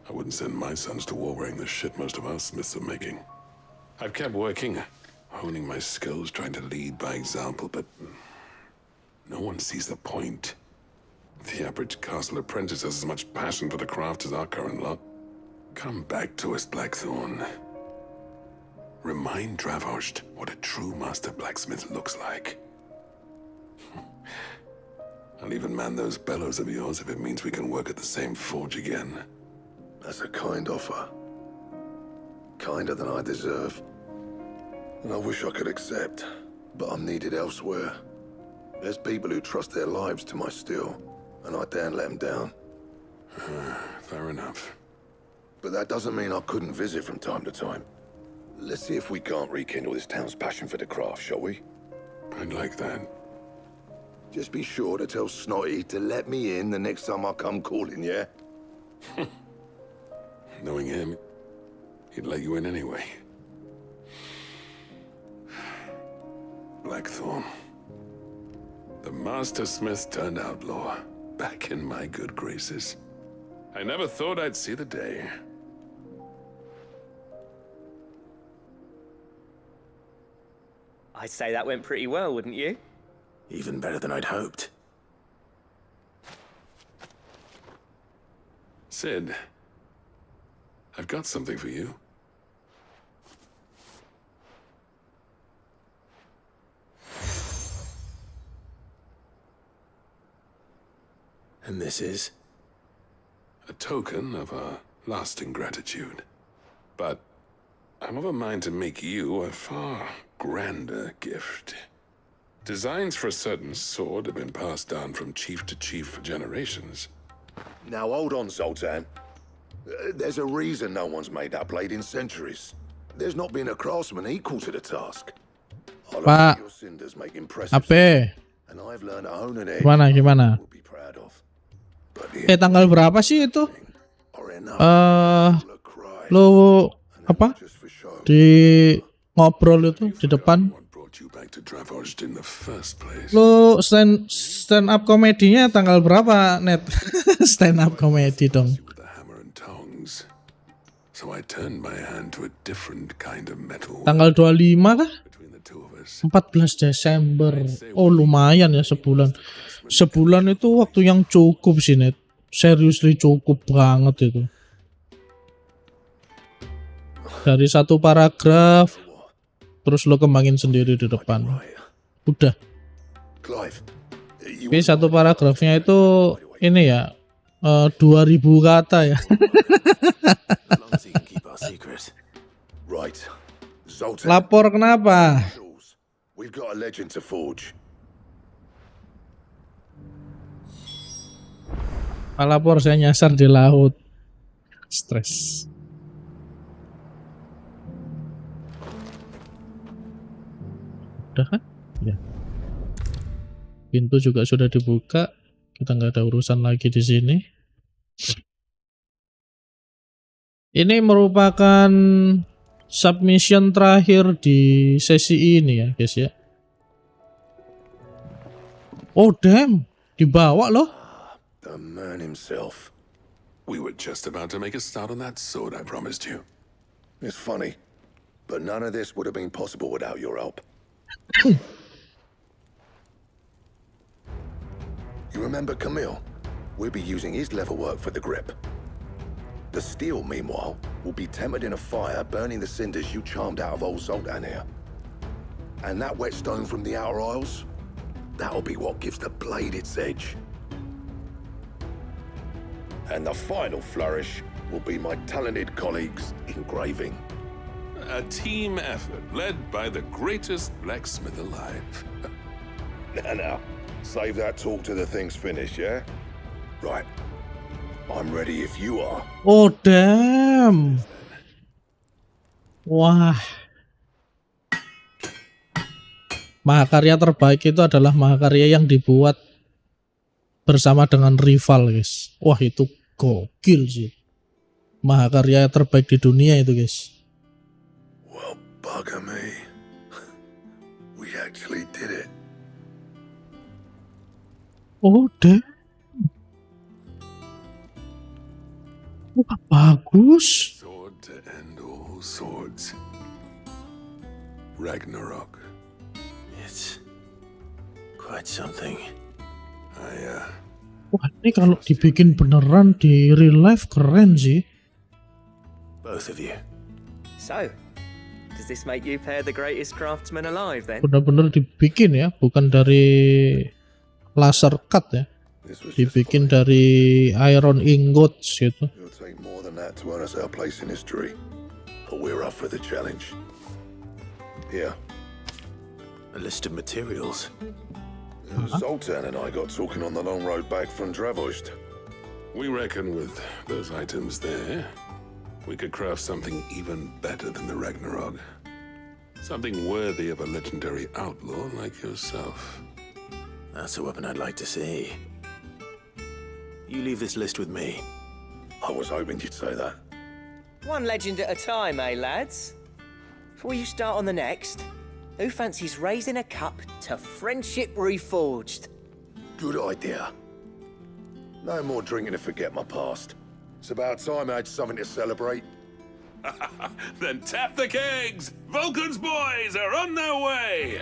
I wouldn't send my sons to war wearing the shit most of our smiths are making. I've kept working, honing my skills, trying to lead by example, but no one sees the point. The average castle apprentice has as much passion for the craft as our current lot. Come back to us, Blackthorn. Remind Dravozhd what a true master blacksmith looks like. I'll even man those bellows of yours if it means we can work at the same forge again. That's a kind offer. Kinder than I deserve. And I wish I could accept, but I'm needed elsewhere. There's people who trust their lives to my steel, and I daren't let them down. Fair enough. But that doesn't mean I couldn't visit from time to time. Let's see if we can't rekindle this town's passion for the craft, shall we? I'd like that. Just be sure to tell Snotty to let me in the next time I come calling, yeah? Knowing him, he'd let you in anyway. Blackthorn. The master smith turned outlaw, back in my good graces. I never thought I'd see the day. I'd say that went pretty well, wouldn't you? Even better than I'd hoped. Sid, I've got something for you. And this is? A token of our lasting gratitude. But I'm of a mind to make you a far grander gift. Designs for a certain sword have been passed down from chief to chief for generations. Now hold on, Zoltan. There's a reason no one's made that blade in centuries. There's not been a craftsman equal to the task. I Pak, like your cinders make impressive. apa? And I've learned to hone an edge. Gimana? Will be proud of. Tanggal berapa sih itu? Lo apa? Di ngobrol itu di depan. Lo stand up komedinya tanggal berapa, Net? Stand up komedi dong. Tanggal 25 kah? 14 Desember. Oh, lumayan ya sebulan. Sebulan itu waktu yang cukup sih, Net. Seriously cukup banget itu. Dari satu paragraf, terus lo kembangin sendiri di depan. Udah. Tapi satu paragrafnya itu ini ya 2000 kata ya. Lapor kenapa? We've got a legend to forge. Lapor saya nyasar di laut. Stres. Udah kan? Ya. Pintu juga sudah dibuka. Kita nggak ada urusan lagi di sini. Ini merupakan submission terakhir di sesi ini ya, guys ya. Oh damn, dibawa loh. The man himself. We were just about to make a start on that sword I promised you. It's funny, but none of this would have been possible without your help. You remember Camille? We'll be using his leather work for the grip. The steel, meanwhile, will be tempered in a fire, burning the cinders you charmed out of old Zoltan here. And that whetstone from the Outer Isles, that'll be what gives the blade its edge. And the final flourish will be my talented colleagues engraving. A team effort led by the greatest blacksmith alive. Now, save that talk till the thing's finished, yeah? Right. I'm ready if you are. Oh damn. Wah. Mahakarya terbaik itu adalah mahakarya yang dibuat bersama dengan rival, guys. Wah, itu gokil sih. Mahakarya terbaik di dunia itu, guys. Well, bugger me. We actually did it. Oh damn. Wah, bagus. Sword to end all swords. Ragnarok. It's quite something. Wah, ini kalau dibikin beneran di real life keren sih. Both of you. So, does this make you pair the greatest craftsman alive then? Bener-bener dibikin ya, bukan dari laser cut ya. Dibikin dari iron ingots gitu. It'll take more than that to earn us our place in history. But we're up for the challenge. Here. A list of materials. Zoltan and I got talking on the long road back from Dravost. We reckon with those items there, we could craft something even better than the Ragnarok. Something worthy of a legendary outlaw like yourself. That's a weapon I'd like to see. You leave this list with me. I was hoping you'd say that. One legend at a time, eh, lads? Before you start on the next, who fancies raising a cup to friendship reforged? Good idea. No more drinking to forget my past. It's about time I had something to celebrate. Then tap the kegs! Vulcan's boys are on their way!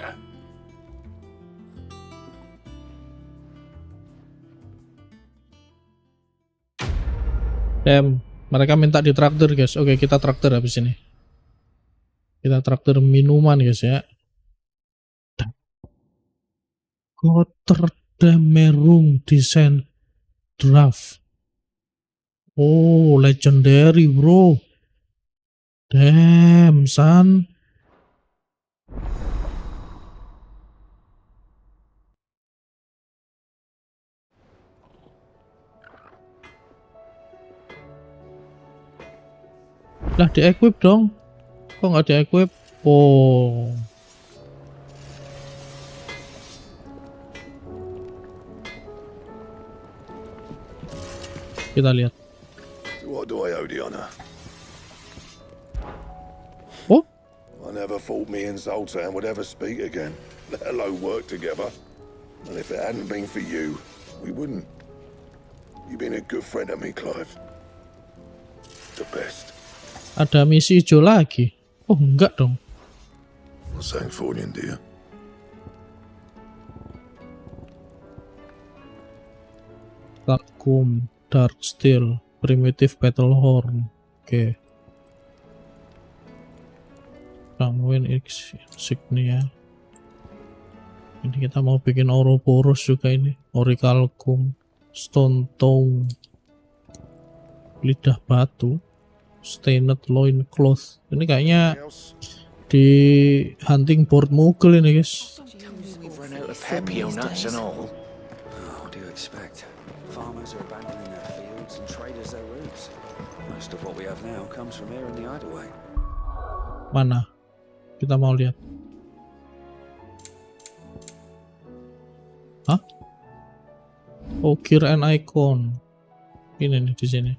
Damn, mereka minta ditraktir, guys. Oke, kita traktir habis ini. Kita traktir minuman, guys ya. Gotterdamerung Design Draft. Oh, legendary, bro. Damn, son. Lah, di-equip dong. Kok nggak di-equip? Oh. Kita lihat. What do I owe the honor? Oh? I never thought me and Zoltan would ever speak again, let alone work together. And if it hadn't been for you, we wouldn't. You've been a good friend to me, Clive. The best. Ada misi hijau lagi. Oh, enggak dong. Sang Fornian, dear. Tarkum, Dark Steel, Primitive Battle Horn. Oke. Rangwin Insignia. Ini kita mau bikin Ouroboros juga ini. Orichalcum, Stone Tongue, Lidah Batu, Stained Loin Cloth. Ini kayaknya di hunting board Mughal ini, guys. Happy nuts and all. What do you expect? Farmers are abandoning their fields and traders their roots. Most of what we have now comes from here in the Hideaway. Mana? Kita mau lihat. Hah? Oh, gear and icon. Ini nih di sini.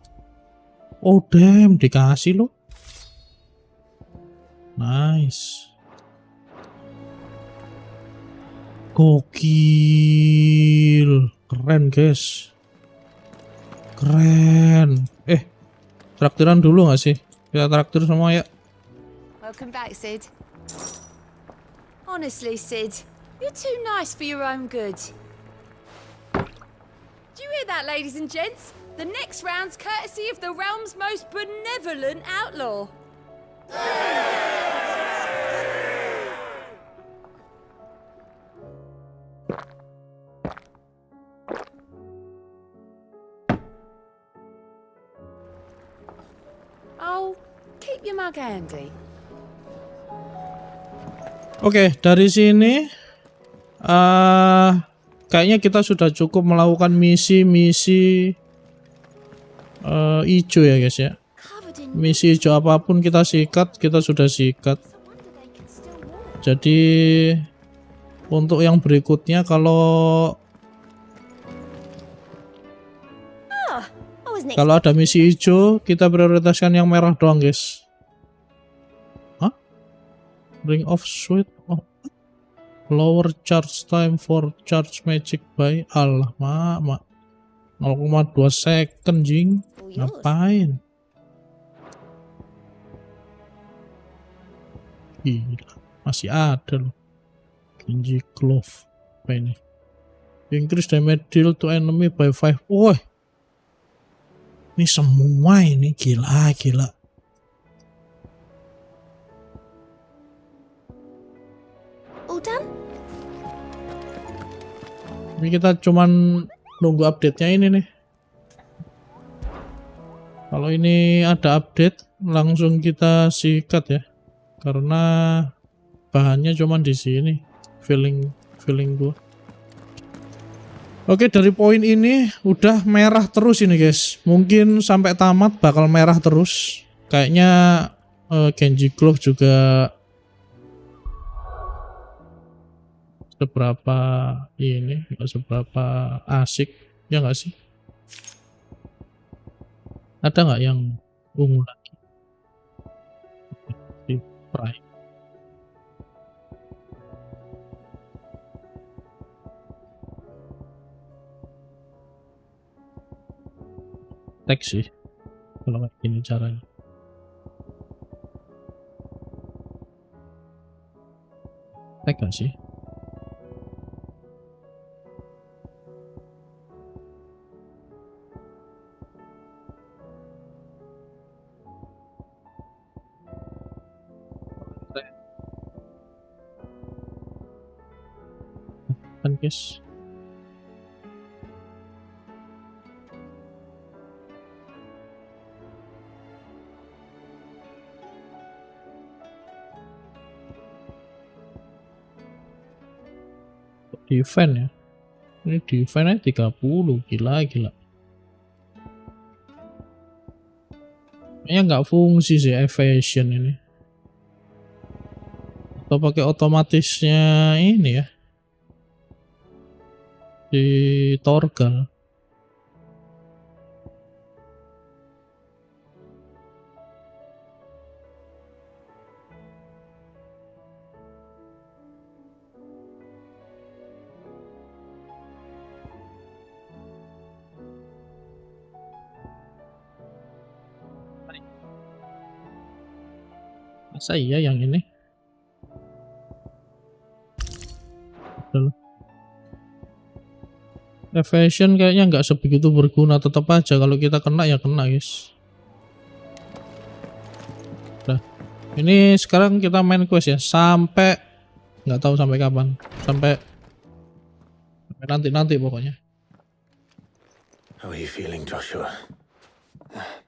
Oh damn, dikasih loh. Nice. Gokil. Keren, guys. Keren. Traktiran dulu gak sih? Kita traktir semua ya. Welcome back, Sid. Honestly, Sid, you're too nice for your own good. Do you hear that, ladies and gents? The next round's courtesy of the realm's most benevolent outlaw. Keep your mug handy. Oke, dari sini kayaknya kita sudah cukup melakukan misi-misi hijau ya guys ya. Misi hijau apapun kita sikat, kita sudah sikat. Jadi untuk yang berikutnya kalau ada misi hijau, kita prioritaskan yang merah doang guys. Hah? Ring of Sweet. Oh. Lower charge time for charge magic by Allah, mak 0,2 second jing. Ngapain? Gila, masih ada loh. Genji Glove. Apa ini? Increase damage deal to enemy by 5. Woi. Ini semua ini gila. All done? Ini kita cuman nunggu update-nya ini nih. Kalau ini ada update, langsung kita sikat ya. Karena bahannya cuman di sini. Feeling 2. Oke, dari poin ini udah merah terus ini guys. Mungkin sampai tamat bakal merah terus. Kayaknya Genji Glove juga seberapa ini, nggak seberapa asik ya nggak sih? Ada nggak yang ungu lagi di Prime? Teks sih kalau kayak gini caranya. Tag nggak sih? Kan guys. Defense ya. Ini defense-nya 30, gila. Kayaknya nggak fungsi sih evasion ini. Atau pakai otomatisnya ini ya. Di Torgal. Masa iya yang ini? Evasion kayaknya nggak sebegitu berguna, tetap aja kalau kita kena ya kena guys. Nah, ini sekarang kita main quest ya, sampai nggak tahu sampai kapan, sampai nanti pokoknya. How are you feeling, Joshua?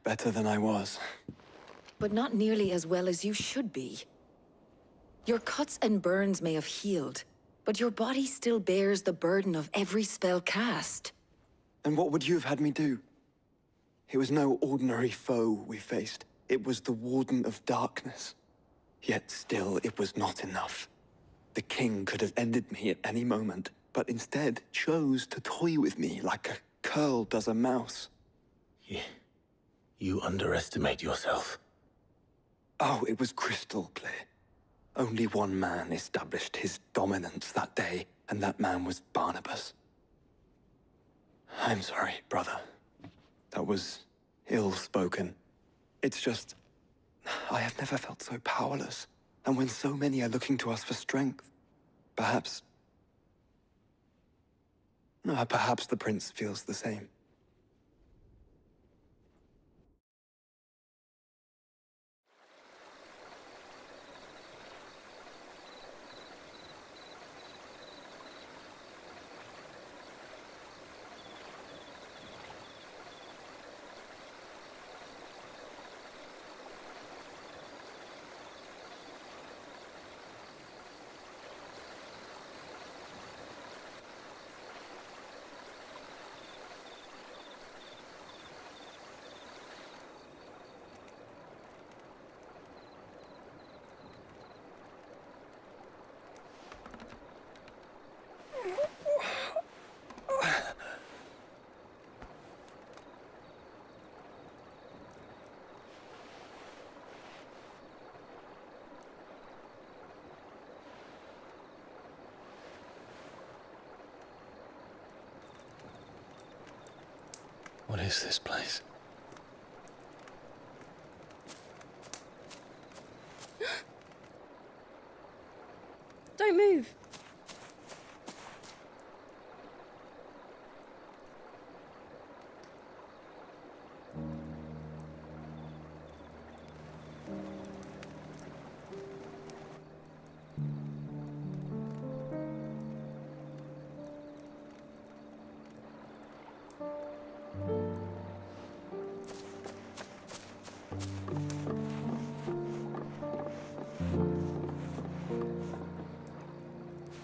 Better than I was. But not nearly as well as you should be. Your cuts and burns may have healed, but your body still bears the burden of every spell cast. And what would you have had me do? It was no ordinary foe we faced. It was the Warden of Darkness. Yet still, it was not enough. The king could have ended me at any moment, but instead chose to toy with me like a curl does a mouse. You underestimate yourself. Oh, it was crystal clear. Only one man established his dominance that day, and that man was Barnabas. I'm sorry, brother. That was ill-spoken. It's just, I have never felt so powerless. And when so many are looking to us for strength, perhaps the prince feels the same. What is this place? Don't move.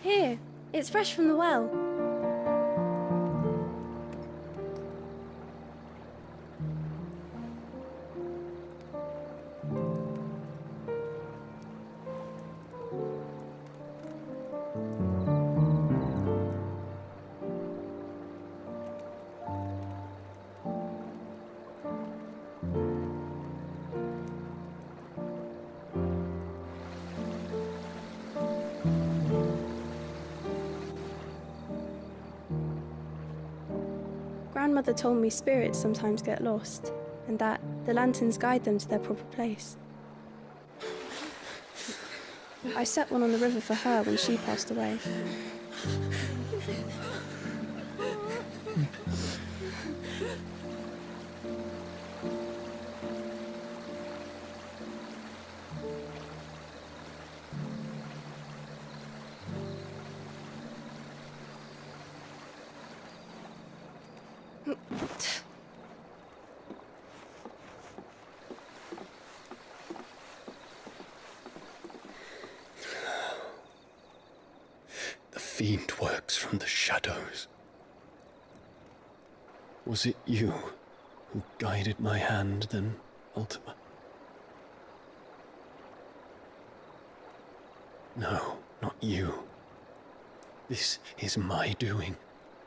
Here, it's fresh from the well. Grandmother told me spirits sometimes get lost, and that the lanterns guide them to their proper place. I set one on the river for her when she passed away. The fiend works from the shadows. Was it you who guided my hand then, Ultima? No, not you. This is my doing,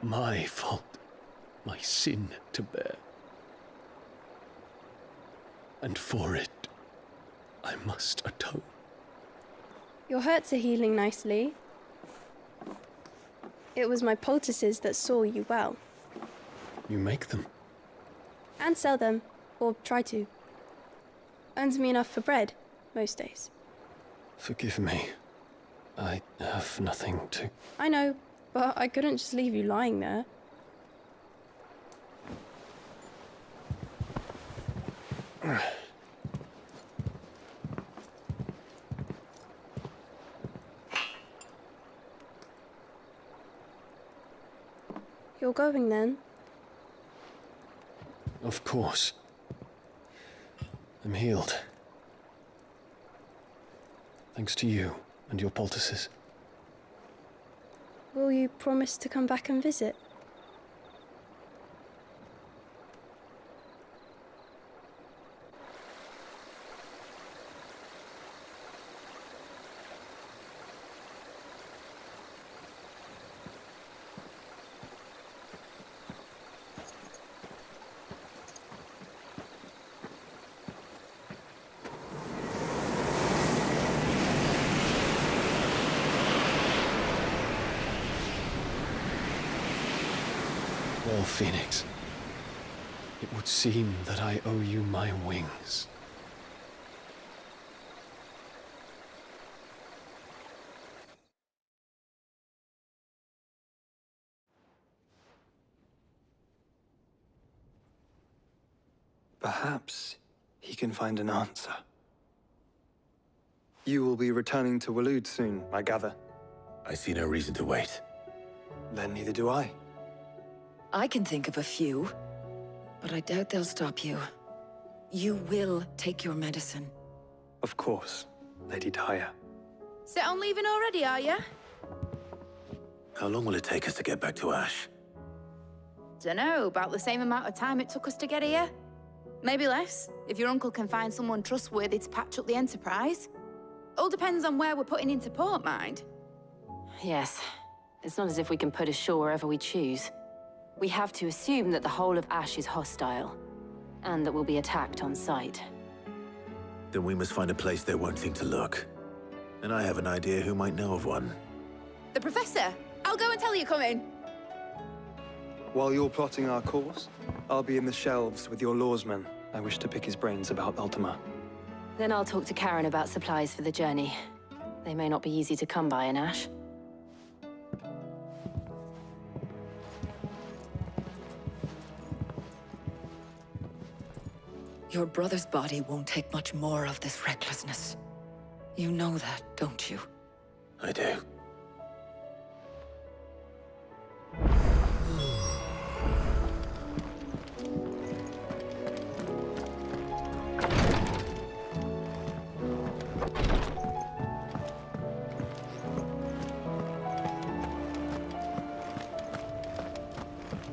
my fault, my sin to bear. And for it, I must atone. Your hurts are healing nicely. It was my poultices that saw you well. You make them? And sell them, or try to. Earns me enough for bread, most days. Forgive me. I have nothing to... I know, but I couldn't just leave you lying there. You're going then? Of course. I'm healed. Thanks to you and your poultices. Will you promise to come back and visit? Well, Phoenix, it would seem that I owe you my wings. Perhaps he can find an answer. You will be returning to Waloed soon, I gather. I see no reason to wait. Then neither do I. I can think of a few, but I doubt they'll stop you. You will take your medicine. Of course, Lady Daya. Set on leaving already, are you? How long will it take us to get back to Ash? Dunno, about the same amount of time it took us to get here. Maybe less, if your uncle can find someone trustworthy to patch up the Enterprise. All depends on where we're putting into port, mind. Yes. It's not as if we can put ashore wherever we choose. We have to assume that the whole of Ash is hostile, and that we'll be attacked on sight. Then we must find a place they won't think to look. And I have an idea who might know of one. The Professor! I'll go and tell you coming. While you're plotting our course, I'll be in the shelves with your lawsman. I wish to pick his brains about Ultima. Then I'll talk to Karen about supplies for the journey. They may not be easy to come by in Ash. Your brother's body won't take much more of this recklessness. You know that, don't you? I do.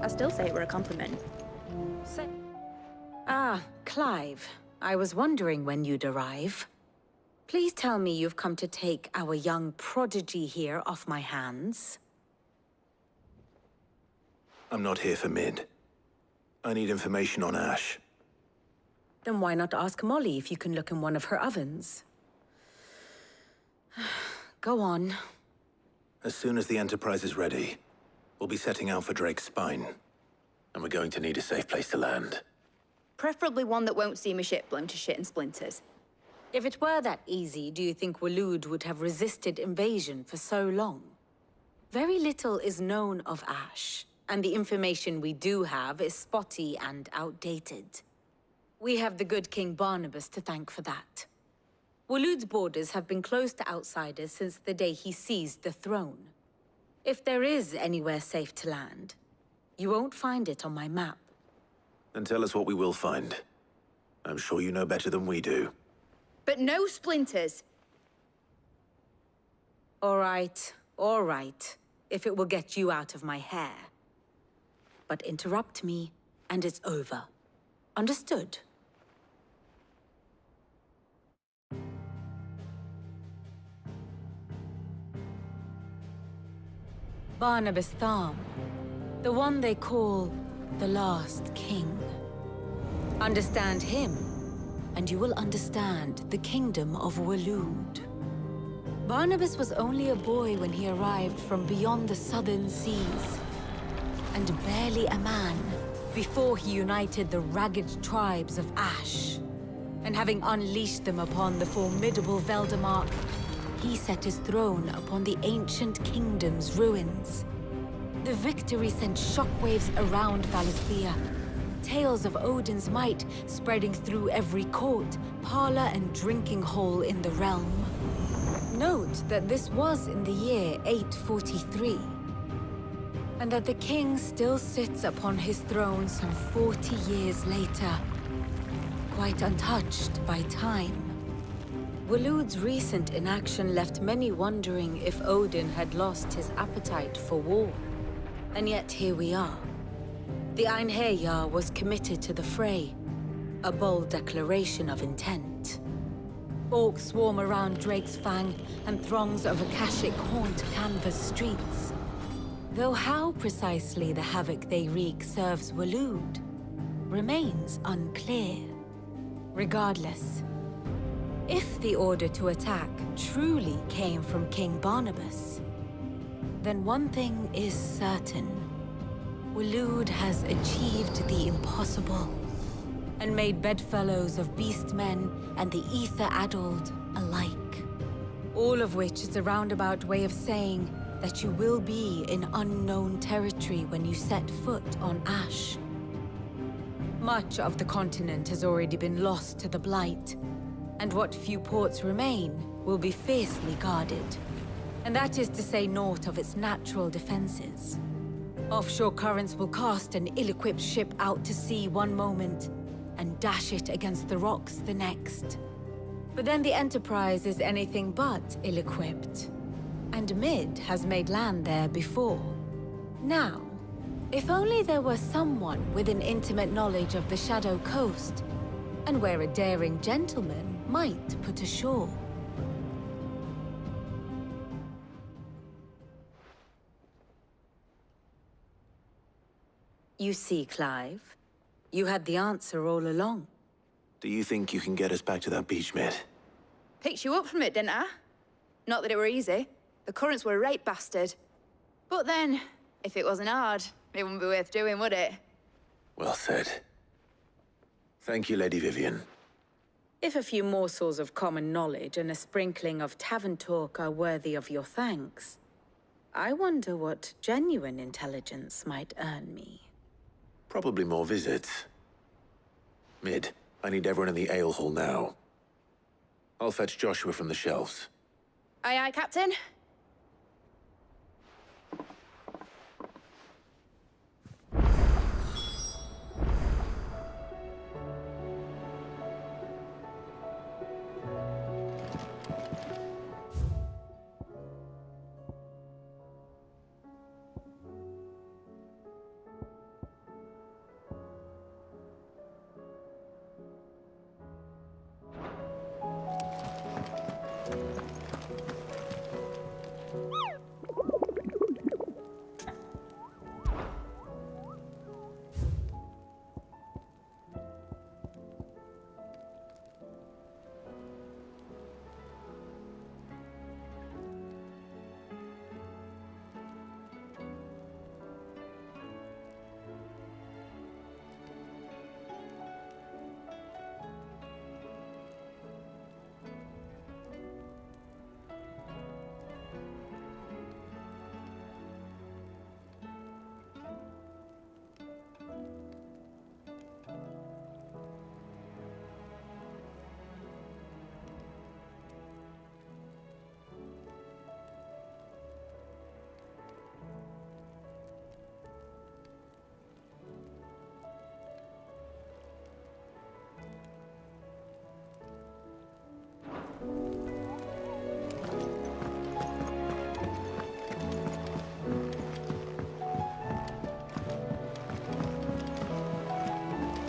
I still say it were a compliment. Ah, Clive. I was wondering when you'd arrive. Please tell me you've come to take our young prodigy here off my hands. I'm not here for Mid. I need information on Ash. Then why not ask Molly if you can look in one of her ovens? Go on. As soon as the Enterprise is ready, we'll be setting out for Drake's Spine. And we're going to need a safe place to land. Preferably one that won't see my ship blown to shit and splinters. If it were that easy, do you think Waloed would have resisted invasion for so long? Very little is known of Ash, and the information we do have is spotty and outdated. We have the good King Barnabas to thank for that. Waloed's borders have been closed to outsiders since the day he seized the throne. If there is anywhere safe to land, you won't find it on my map. Then tell us what we will find. I'm sure you know better than we do. But no splinters. All right, if it will get you out of my hair. But interrupt me, and it's over. Understood? Barnabas Tham, the one they call the last king. Understand him, and you will understand the kingdom of Waloed. Barnabas was only a boy when he arrived from beyond the southern seas, and barely a man before he united the ragged tribes of Ash. And having unleashed them upon the formidable Veldamark, he set his throne upon the ancient kingdom's ruins. The victory sent shockwaves around Valisthea, tales of Odin's might spreading through every court, parlor, and drinking hole in the realm. Note that this was in the year 843, and that the king still sits upon his throne some 40 years later, quite untouched by time. Waloed's recent inaction left many wondering if Odin had lost his appetite for war. And yet here we are. The Einherjar was committed to the fray, a bold declaration of intent. Orcs swarm around Drake's Fang, and throngs of Akashic haunt Canva's streets. Though how precisely the havoc they wreak serves Waloed remains unclear. Regardless, if the order to attack truly came from King Barnabas, then one thing is certain. Waloed has achieved the impossible, and made bedfellows of beastmen and the ether-addled alike. All of which is a roundabout way of saying that you will be in unknown territory when you set foot on Ash. Much of the continent has already been lost to the Blight, and what few ports remain will be fiercely guarded. And that is to say naught of its natural defenses. Offshore currents will cast an ill-equipped ship out to sea one moment, and dash it against the rocks the next. But then the Enterprise is anything but ill-equipped, and Mid has made land there before. Now, if only there were someone with an intimate knowledge of the Shadow Coast, and where a daring gentleman might put ashore. You see, Clive, you had the answer all along. Do you think you can get us back to that beach, Mid? Picked you up from it, didn't I? Not that it were easy. The currents were a right bastard. But then, if it wasn't hard, it wouldn't be worth doing, would it? Well said. Thank you, Lady Vivian. If a few morsels of common knowledge and a sprinkling of tavern talk are worthy of your thanks, I wonder what genuine intelligence might earn me. Probably more visits. Mid, I need everyone in the ale hall now. I'll fetch Joshua from the shelves. Aye, aye, Captain.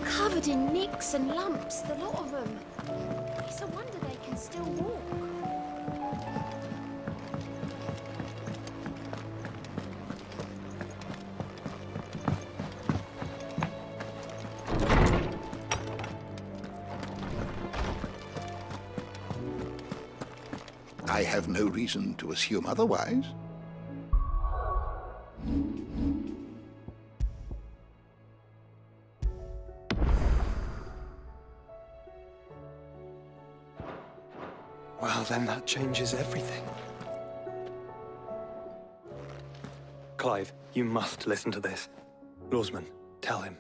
Covered in nicks and lumps, the lot of them. It's a wonder they can still walk. I have no reason to assume otherwise. Well, then that changes everything. Clive, you must listen to this. Lawsman, tell him.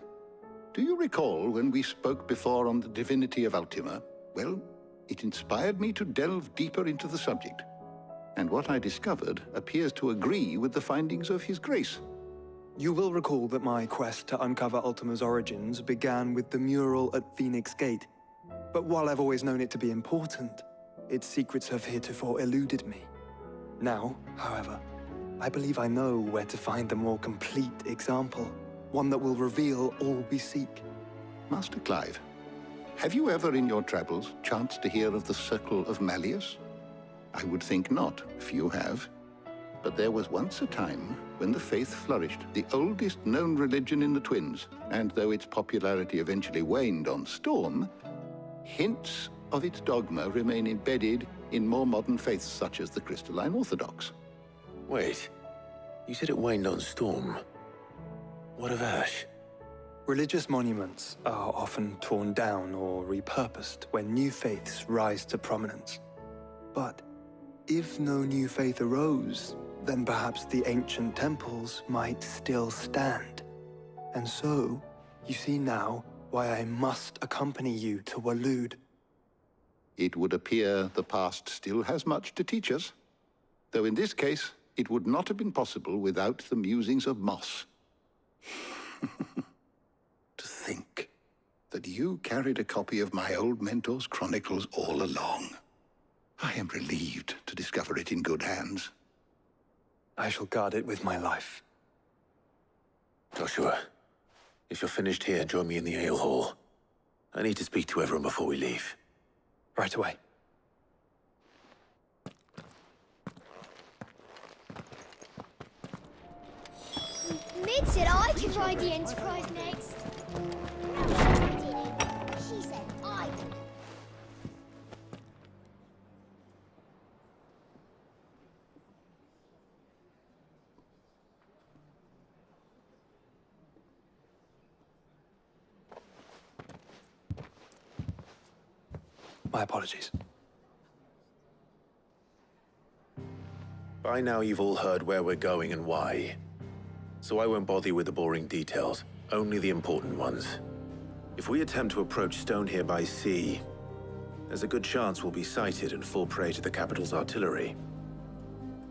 Do you recall when we spoke before on the divinity of Ultima? Well, it inspired me to delve deeper into the subject. And what I discovered appears to agree with the findings of His Grace. You will recall that my quest to uncover Ultima's origins began with the mural at Phoenix Gate. But while I've always known it to be important, its secrets have heretofore eluded me. Now, however, I believe I know where to find the more complete example, one that will reveal all we seek. Master Clive, have you ever in your travels chanced to hear of the Circle of Malleus? I would think not, if you have. But there was once a time when the faith flourished, the oldest known religion in the Twins, and though its popularity eventually waned on Storm, hints of its dogma remain embedded in more modern faiths such as the Crystalline Orthodox. Wait, you said it waned on Storm. What of Ash? Religious monuments are often torn down or repurposed when new faiths rise to prominence. But if no new faith arose, then perhaps the ancient temples might still stand. And so, you see now why I must accompany you to Waloed. It would appear the past still has much to teach us, though in this case, it would not have been possible without the musings of Moss. To think that you carried a copy of my old mentor's chronicles all along. I am relieved to discover it in good hands. I shall guard it with my life. Joshua, if you're finished here, join me in the ale hall. I need to speak to everyone before we leave. Right away. Mid said I could ride the Enterprise next. No, she didn't. She said I could. My apologies. By now you've all heard where we're going and why. So I won't bother you with the boring details, only the important ones. If we attempt to approach Stone here by sea, there's a good chance we'll be sighted and fall prey to the capital's artillery.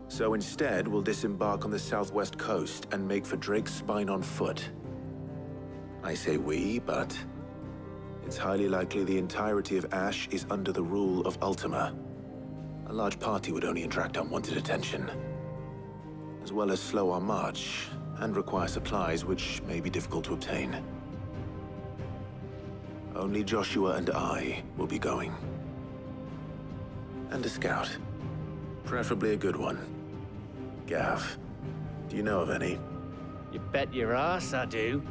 So instead, we'll disembark on the southwest coast and make for Drake's Spine on foot. I say we, but it's highly likely the entirety of Ash is under the rule of Ultima. A large party would only attract unwanted attention, as well as slow our march and require supplies which may be difficult to obtain. Only Joshua and I will be going. And a scout. Preferably a good one. Gav, do you know of any? You bet your ass I do.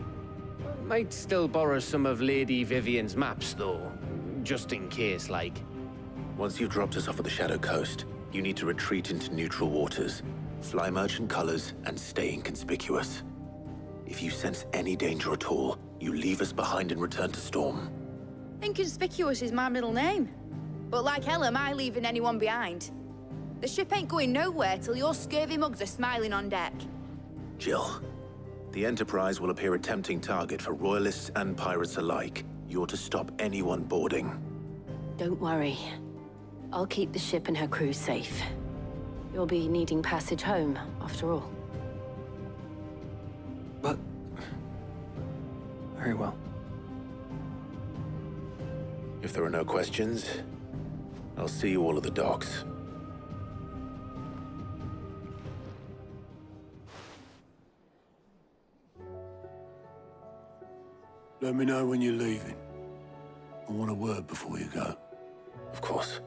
Might still borrow some of Lady Vivian's maps, though. Just in case, like. Once you've dropped us off at the Shadow Coast, you need to retreat into neutral waters, fly merchant colors, and stay inconspicuous. If you sense any danger at all, you leave us behind and return to Storm. Inconspicuous is my middle name. But like hell am I leaving anyone behind. The ship ain't going nowhere till your scurvy mugs are smiling on deck. Jill, the Enterprise will appear a tempting target for royalists and pirates alike. You're to stop anyone boarding. Don't worry. I'll keep the ship and her crew safe. You'll be needing passage home, after all. But... very well. If there are no questions, I'll see you all at the docks. Let me know when you're leaving. I want a word before you go. Of course.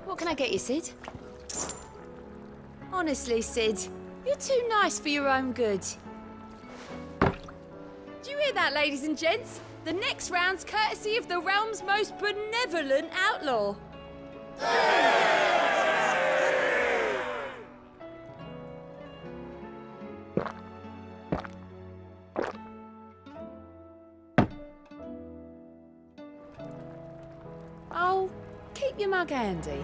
What can I get you, Sid? Honestly, Sid, you're too nice for your own good. Do you hear that, ladies and gents? The next round's courtesy of the realm's most benevolent outlaw. Oh, keep your mug handy.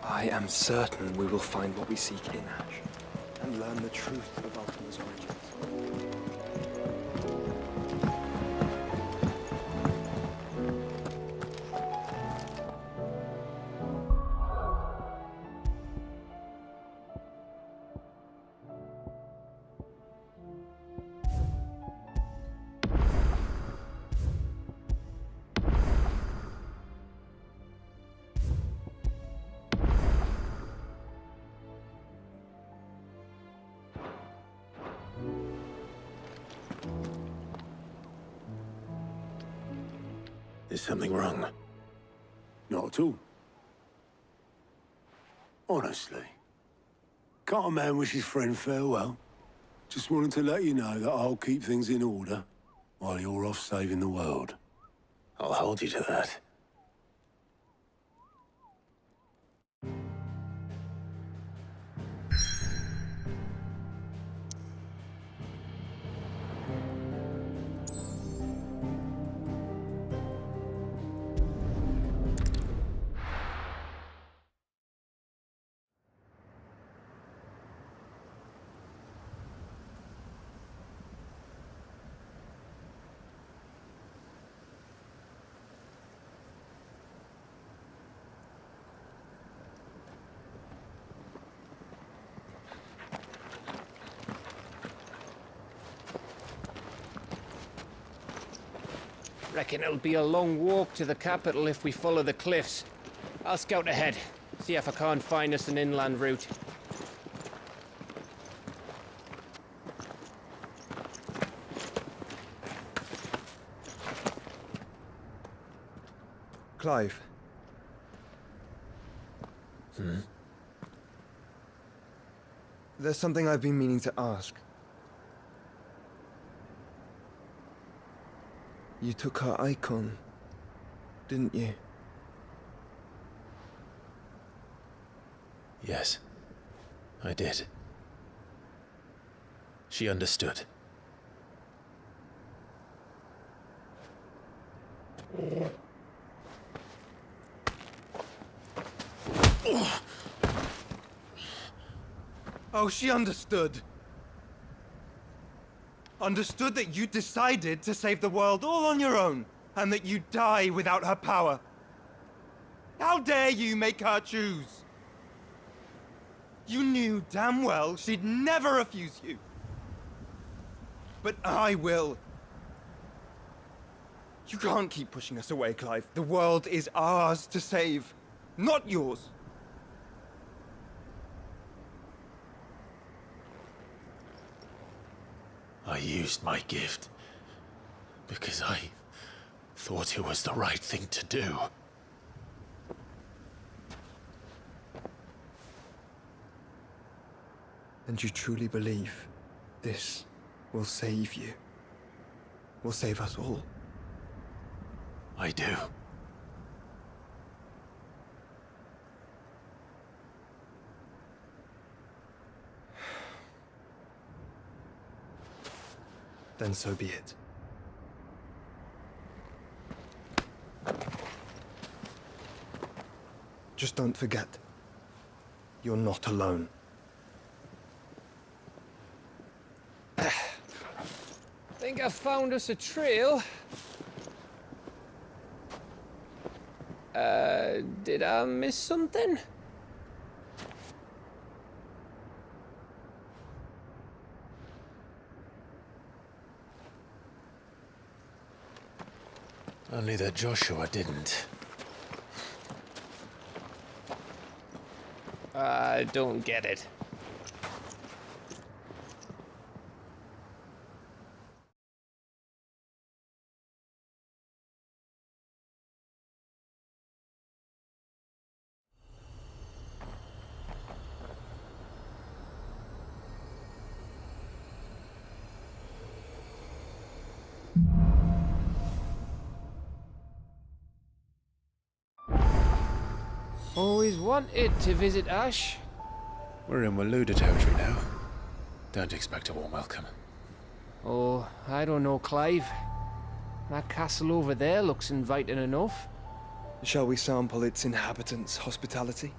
I am certain we will find what we seek in Ash, and learn the truth of Ultima's origins. Is something wrong? Not at all. Honestly. Can't a man wish his friend farewell? Just wanted to let you know that I'll keep things in order while you're off saving the world. I'll hold you to that. Reckon it'll be a long walk to the capital if we follow the cliffs. I'll scout ahead, see if I can't find us an inland route. Clive. There's something I've been meaning to ask. You took her icon, didn't you? Yes, I did. She understood. Oh, she understood. Understood that you decided to save the world all on your own, and that you'd die without her power. How dare you make her choose? You knew damn well she'd never refuse you. But I will. You can't keep pushing us away, Clive. The world is ours to save, not yours. I used my gift because I thought it was the right thing to do. And you truly believe this will save you? Will save us all? I do. Then so be it. Just don't forget, you're not alone. Think I found us a trail. Did I miss something? Only that Joshua didn't. I don't get it. Always wanted to visit Ash. We're in Waloed territory now. Don't expect a warm welcome. Oh, I don't know, Clive. That castle over there looks inviting enough. Shall we sample its inhabitants' hospitality?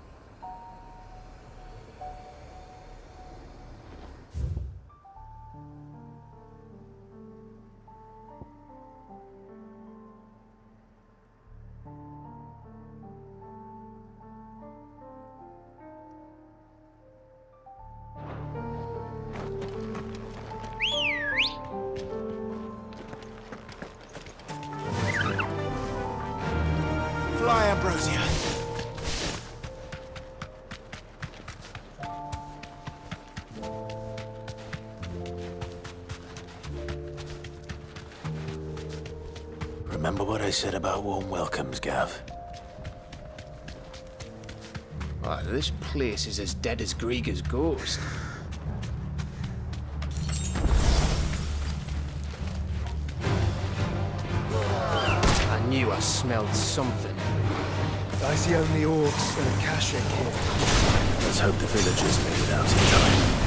Fly, Ambrosia! Remember what I said about warm welcomes, Gav? Oh, this place is as dead as Grieger's ghost. I knew I smelled something. I see only orcs and a cache here. Let's hope the villagers made it out in time.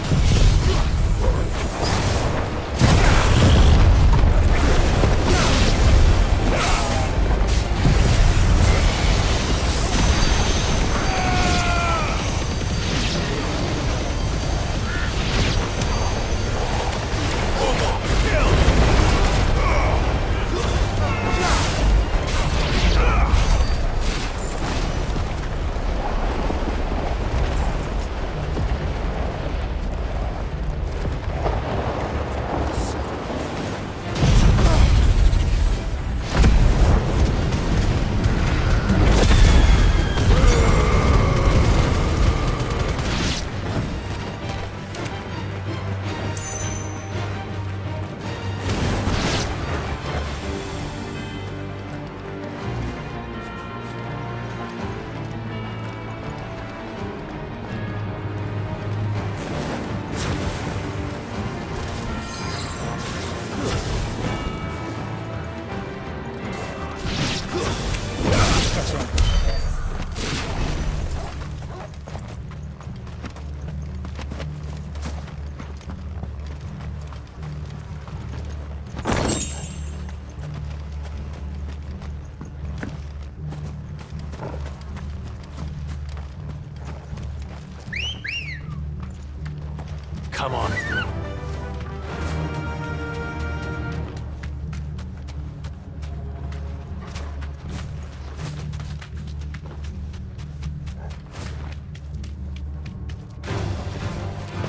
Come on.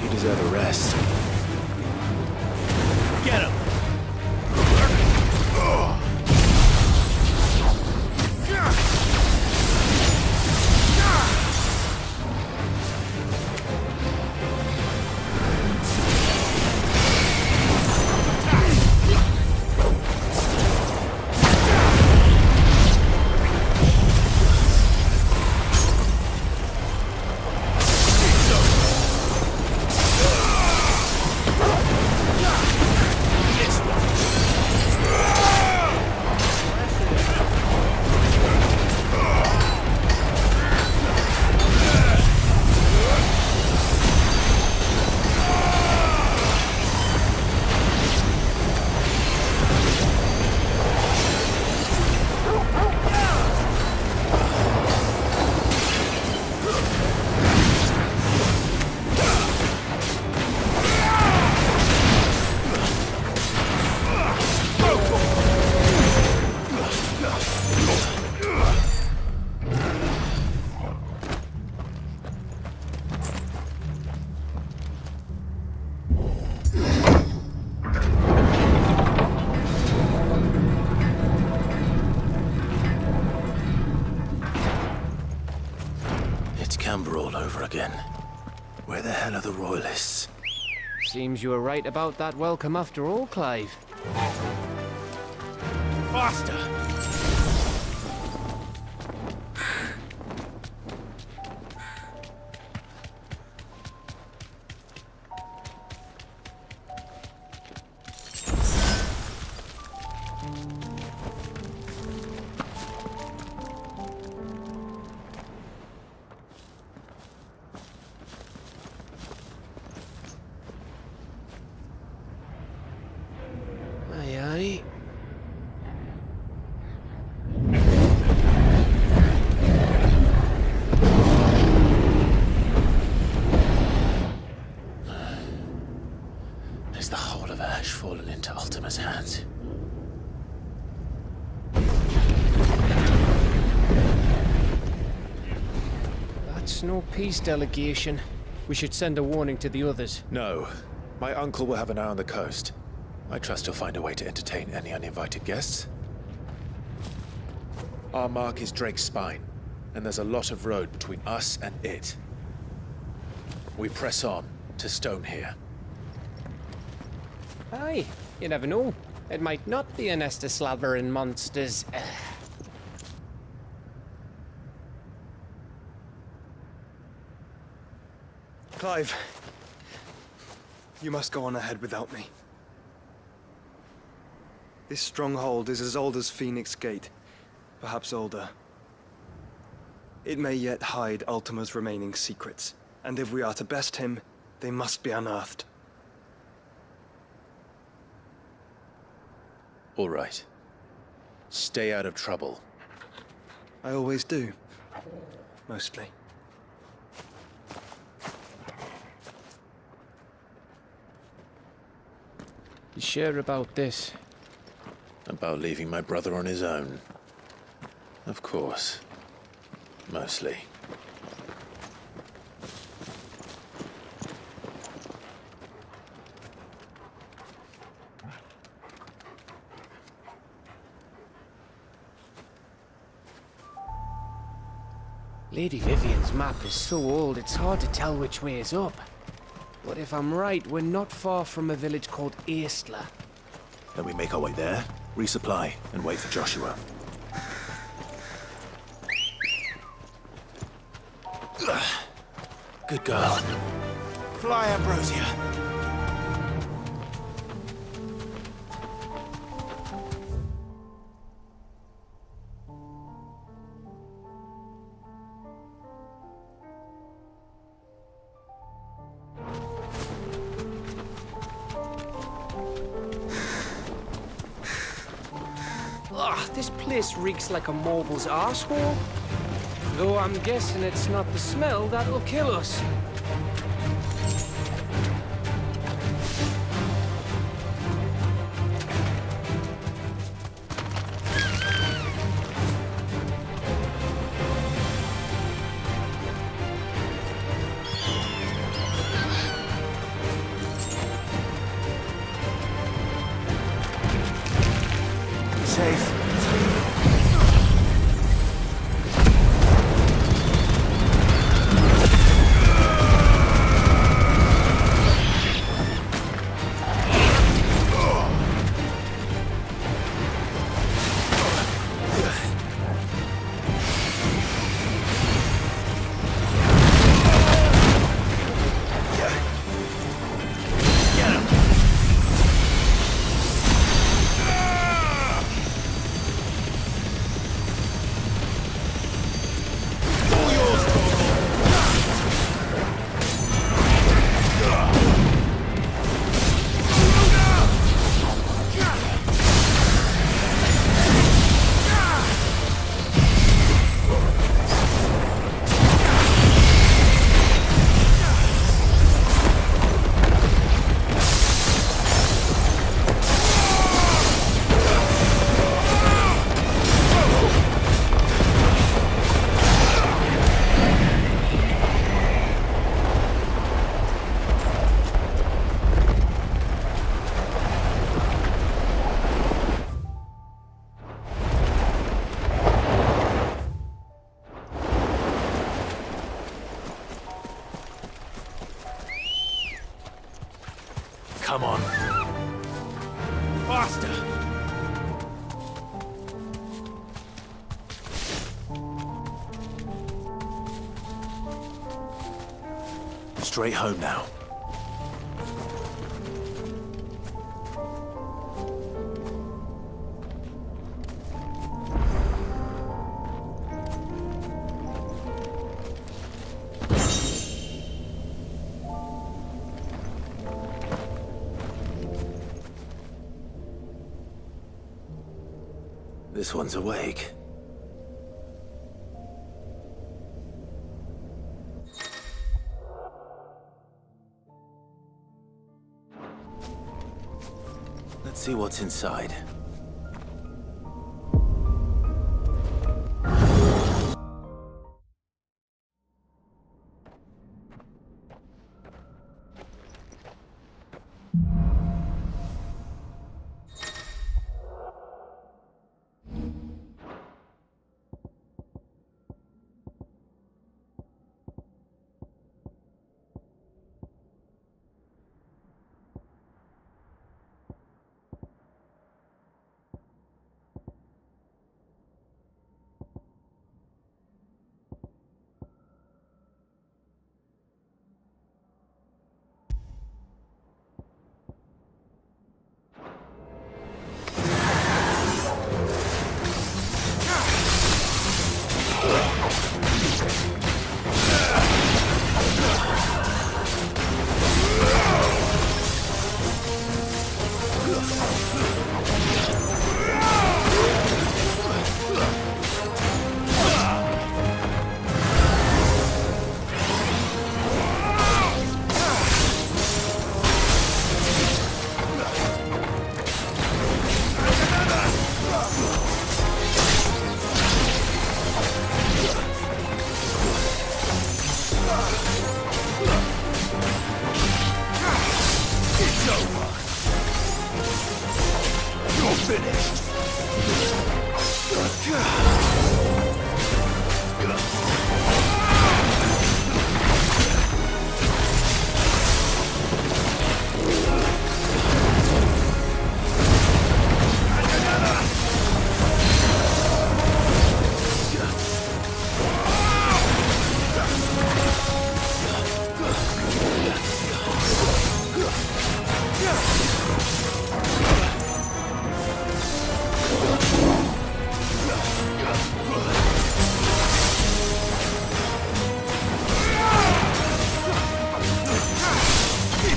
You deserve a rest. Get him! All over again. Where the hell are the royalists? Seems you were right about that welcome after all, Clive. Faster! Is the whole of Ash fallen into Ultima's hands? That's no peace delegation. We should send a warning to the others. No. My uncle will have an eye on the coast. I trust he'll find a way to entertain any uninvited guests. Our mark is Drake's Spine, and there's a lot of road between us and it. We press on to Stone here. Aye, you never know. It might not be a nest of slavering monsters. Clive, you must go on ahead without me. This stronghold is as old as Phoenix Gate, perhaps older. It may yet hide Ultima's remaining secrets, and if we are to best him, they must be unearthed. All right. Stay out of trouble. I always do. Mostly. You sure about this? About leaving my brother on his own? Of course. Mostly. Lady Vivian's map is so old it's hard to tell which way is up. But if I'm right, we're not far from a village called Eastla. Then we make our way there, resupply, and wait for Joshua. Good girl. Fly, Ambrosia. This place reeks like a mobile's arsehole. Though I'm guessing it's not the smell that'll kill us. safe. Come on. Faster! Straight home now. This one's awake. Let's see what's inside.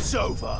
It's over.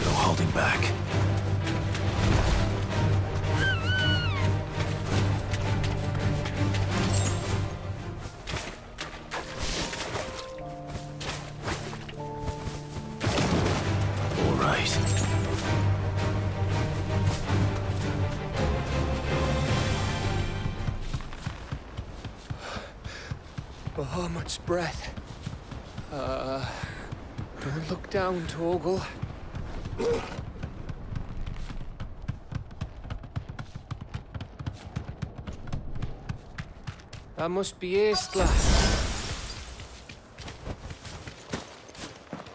No holding back. All right. Oh, much breath. Don't look down, Torgal. That must be Aistla.